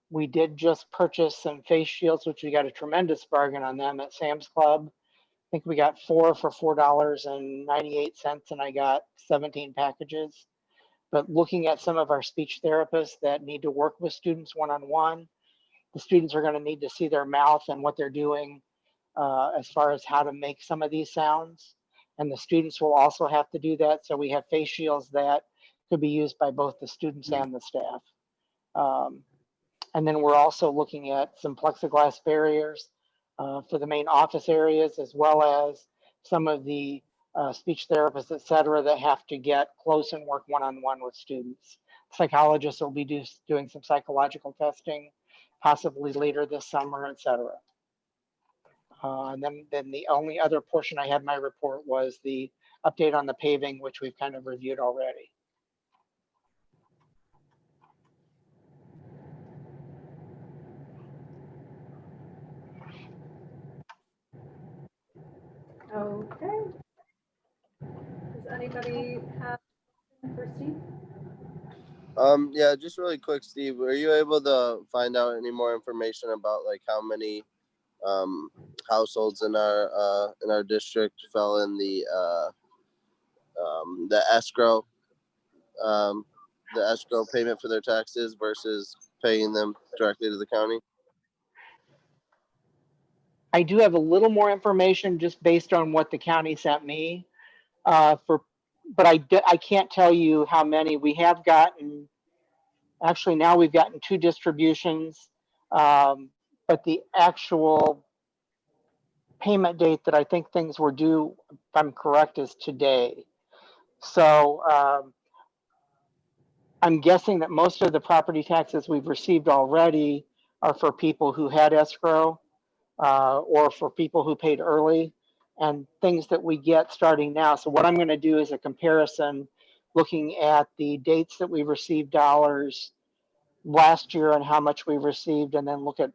We did just purchase some face shields, which we got a tremendous bargain on them at Sam's Club. I think we got 4 for $4.98, and I got 17 packages. But looking at some of our speech therapists that need to work with students one-on-one, the students are going to need to see their mouth and what they're doing as far as how to make some of these sounds. And the students will also have to do that. So we have face shields that could be used by both the students and the staff. And then we're also looking at some plexiglass barriers for the main office areas, as well as some of the speech therapists, et cetera, that have to get close and work one-on-one with students. Psychologists will be doing some psychological testing, possibly later this summer, et cetera. And then the only other portion I had in my report was the update on the paving, which we've kind of reviewed already. Okay. Does anybody have for Steve? Yeah, just really quick, Steve, were you able to find out any more information about like how many households in our district fell in the escrow payment for their taxes versus paying them directly to the county? I do have a little more information just based on what the county sent me but I can't tell you how many. We have gotten, actually now we've gotten 2 distributions, but the actual payment date that I think things were due, if I'm correct, is today. So I'm guessing that most of the property taxes we've received already are for people who had escrow or for people who paid early, and things that we get starting now. So what I'm going to do is a comparison looking at the dates that we received dollars last year and how much we received, and then look at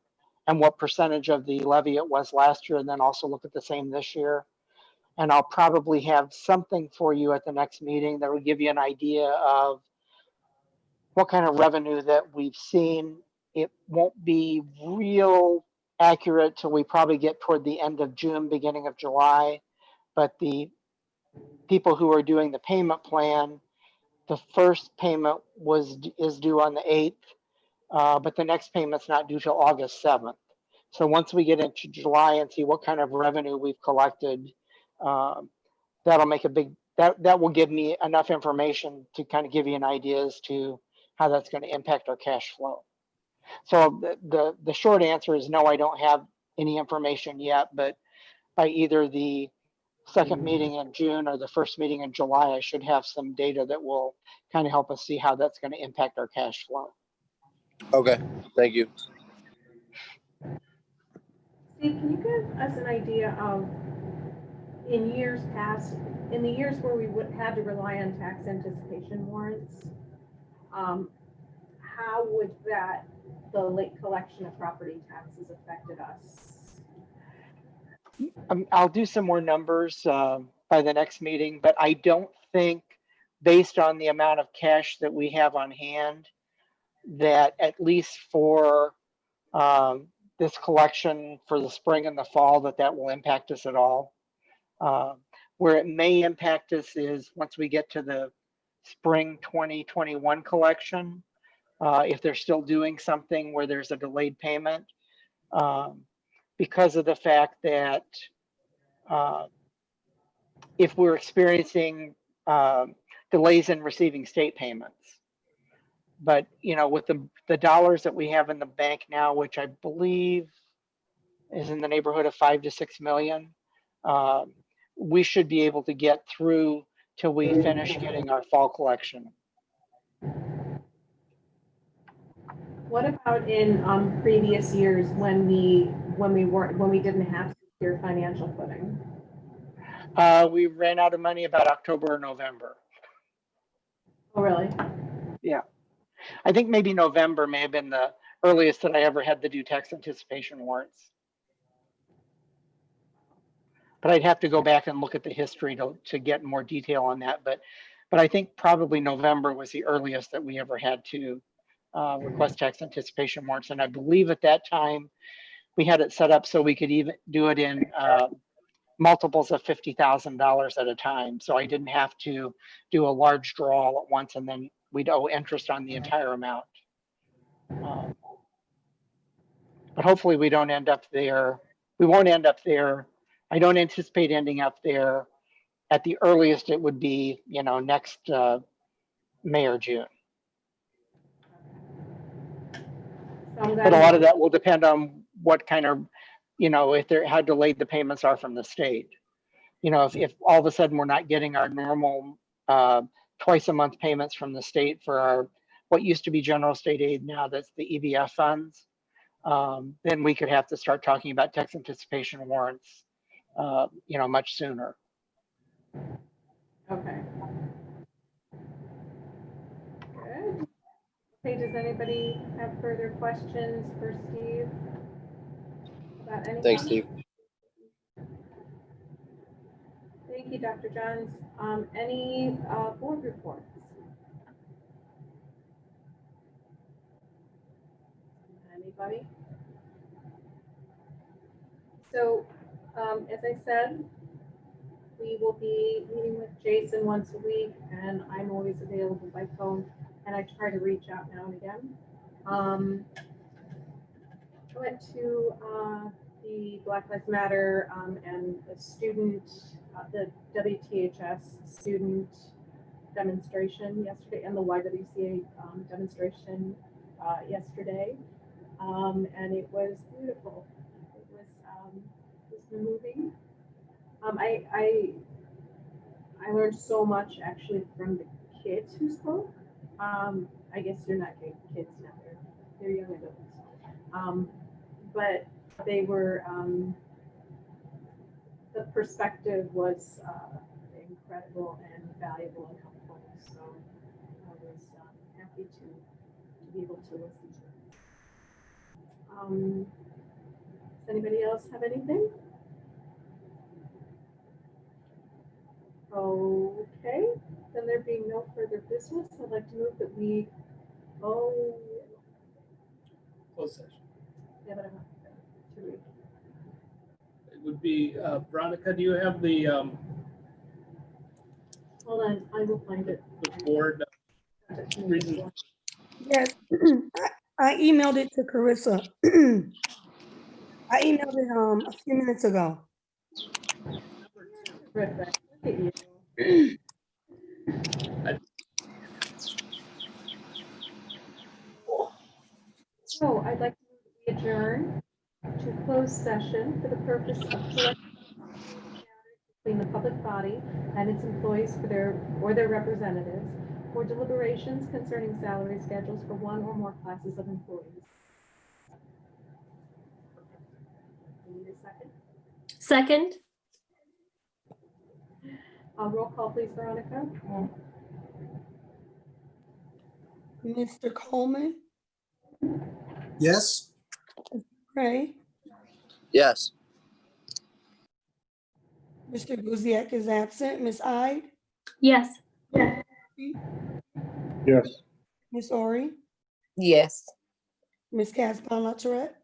and what percentage of the levy it was last year, and then also look at the same this year. And I'll probably have something for you at the next meeting that will give you an idea of what kind of revenue that we've seen. It won't be real accurate till we probably get toward the end of June, beginning of July. But the people who are doing the payment plan, the first payment is due on the 8th, but the next payment's not due till August 7th. So once we get into July and see what kind of revenue we've collected, that'll make a big, that will give me enough information to kind of give you an idea as to how that's going to impact our cash flow. So the short answer is no, I don't have any information yet, but by either the second meeting in June or the first meeting in July, I should have some data that will kind of help us see how that's going to impact our cash flow. Okay, thank you. Steve, can you give us an idea of in years past, in the years where we would had to rely on tax anticipation warrants, how would that, the late collection of property taxes affected us? I'll do some more numbers by the next meeting, but I don't think, based on the amount of cash that we have on hand, that at least for this collection for the spring and the fall, that will impact us at all. Where it may impact us is once we get to the spring 2021 collection, if they're still doing something where there's a delayed payment, because of the fact that if we're experiencing delays in receiving state payments. But, you know, with the dollars that we have in the bank now, which I believe is in the neighborhood of 5 to 6 million, we should be able to get through till we finish getting our fall collection. What about in previous years when we didn't have secure financial footing? We ran out of money about October or November. Oh, really? Yeah. I think maybe November may have been the earliest that I ever had to do tax anticipation warrants. But I'd have to go back and look at the history to get more detail on that. But I think probably November was the earliest that we ever had to request tax anticipation warrants. And I believe at that time, we had it set up so we could even do it in multiples of $50,000 at a time. So I didn't have to do a large draw all at once and then we'd owe interest on the entire amount. But hopefully we don't end up there. We won't end up there. I don't anticipate ending up there. At the earliest, it would be, you know, next May or June. But a lot of that will depend on what kind of, you know, if they're how delayed the payments are from the state. You know, if all of a sudden we're not getting our normal twice a month payments from the state for our what used to be general state aid, now that's the EBF funds, then we could have to start talking about tax anticipation warrants, you know, much sooner. Okay. Good. Okay, does anybody have further questions for Steve? About anything? Thanks, Steve. Thank you, Dr. Johns. Any board reports? Anybody? So, as I said, we will be meeting with Jason once a week, and I'm always available by phone, and I try to reach out now and again. I went to the Black Lives Matter and the student, the WTHS student demonstration yesterday, and the YWCA demonstration yesterday, and it was beautiful. It was moving. I learned so much actually from the kids who spoke. I guess you're not kids now; they're young adults. But they were, the perspective was incredible and valuable and helpful. So I was happy to be able to listen to it. Does anybody else have anything? Okay, then there being no further business, I'd like to move that we, Closed session. yeah, but I'm not to read. It would be, Veronica, do you have the Hold on, I will find it. board reason? Yes, I emailed it to Carissa. I emailed it a few minutes ago. Terrific. Look at you. So I'd like to adjourn to closed session for the purpose of collecting between the public body and its employees for their representatives for deliberations concerning salary schedules for one or more classes of employees. Need a second? Second, Roll call, please, Veronica. Mr. Coleman, Yes? Gray, Yes. Mr. Guziak is absent. Ms. Ide, Yes. Yes. Ms. Ori, Yes. Ms. Casper Latourette.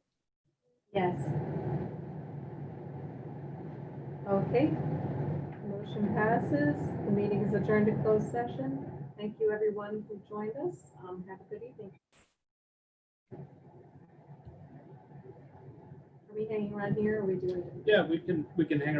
Yes. Okay. Motion passes. The meeting is adjourned to closed session. Thank you, everyone who joined us. Have a good evening. Are we hanging around here or are we doing? Yeah, we can hang around.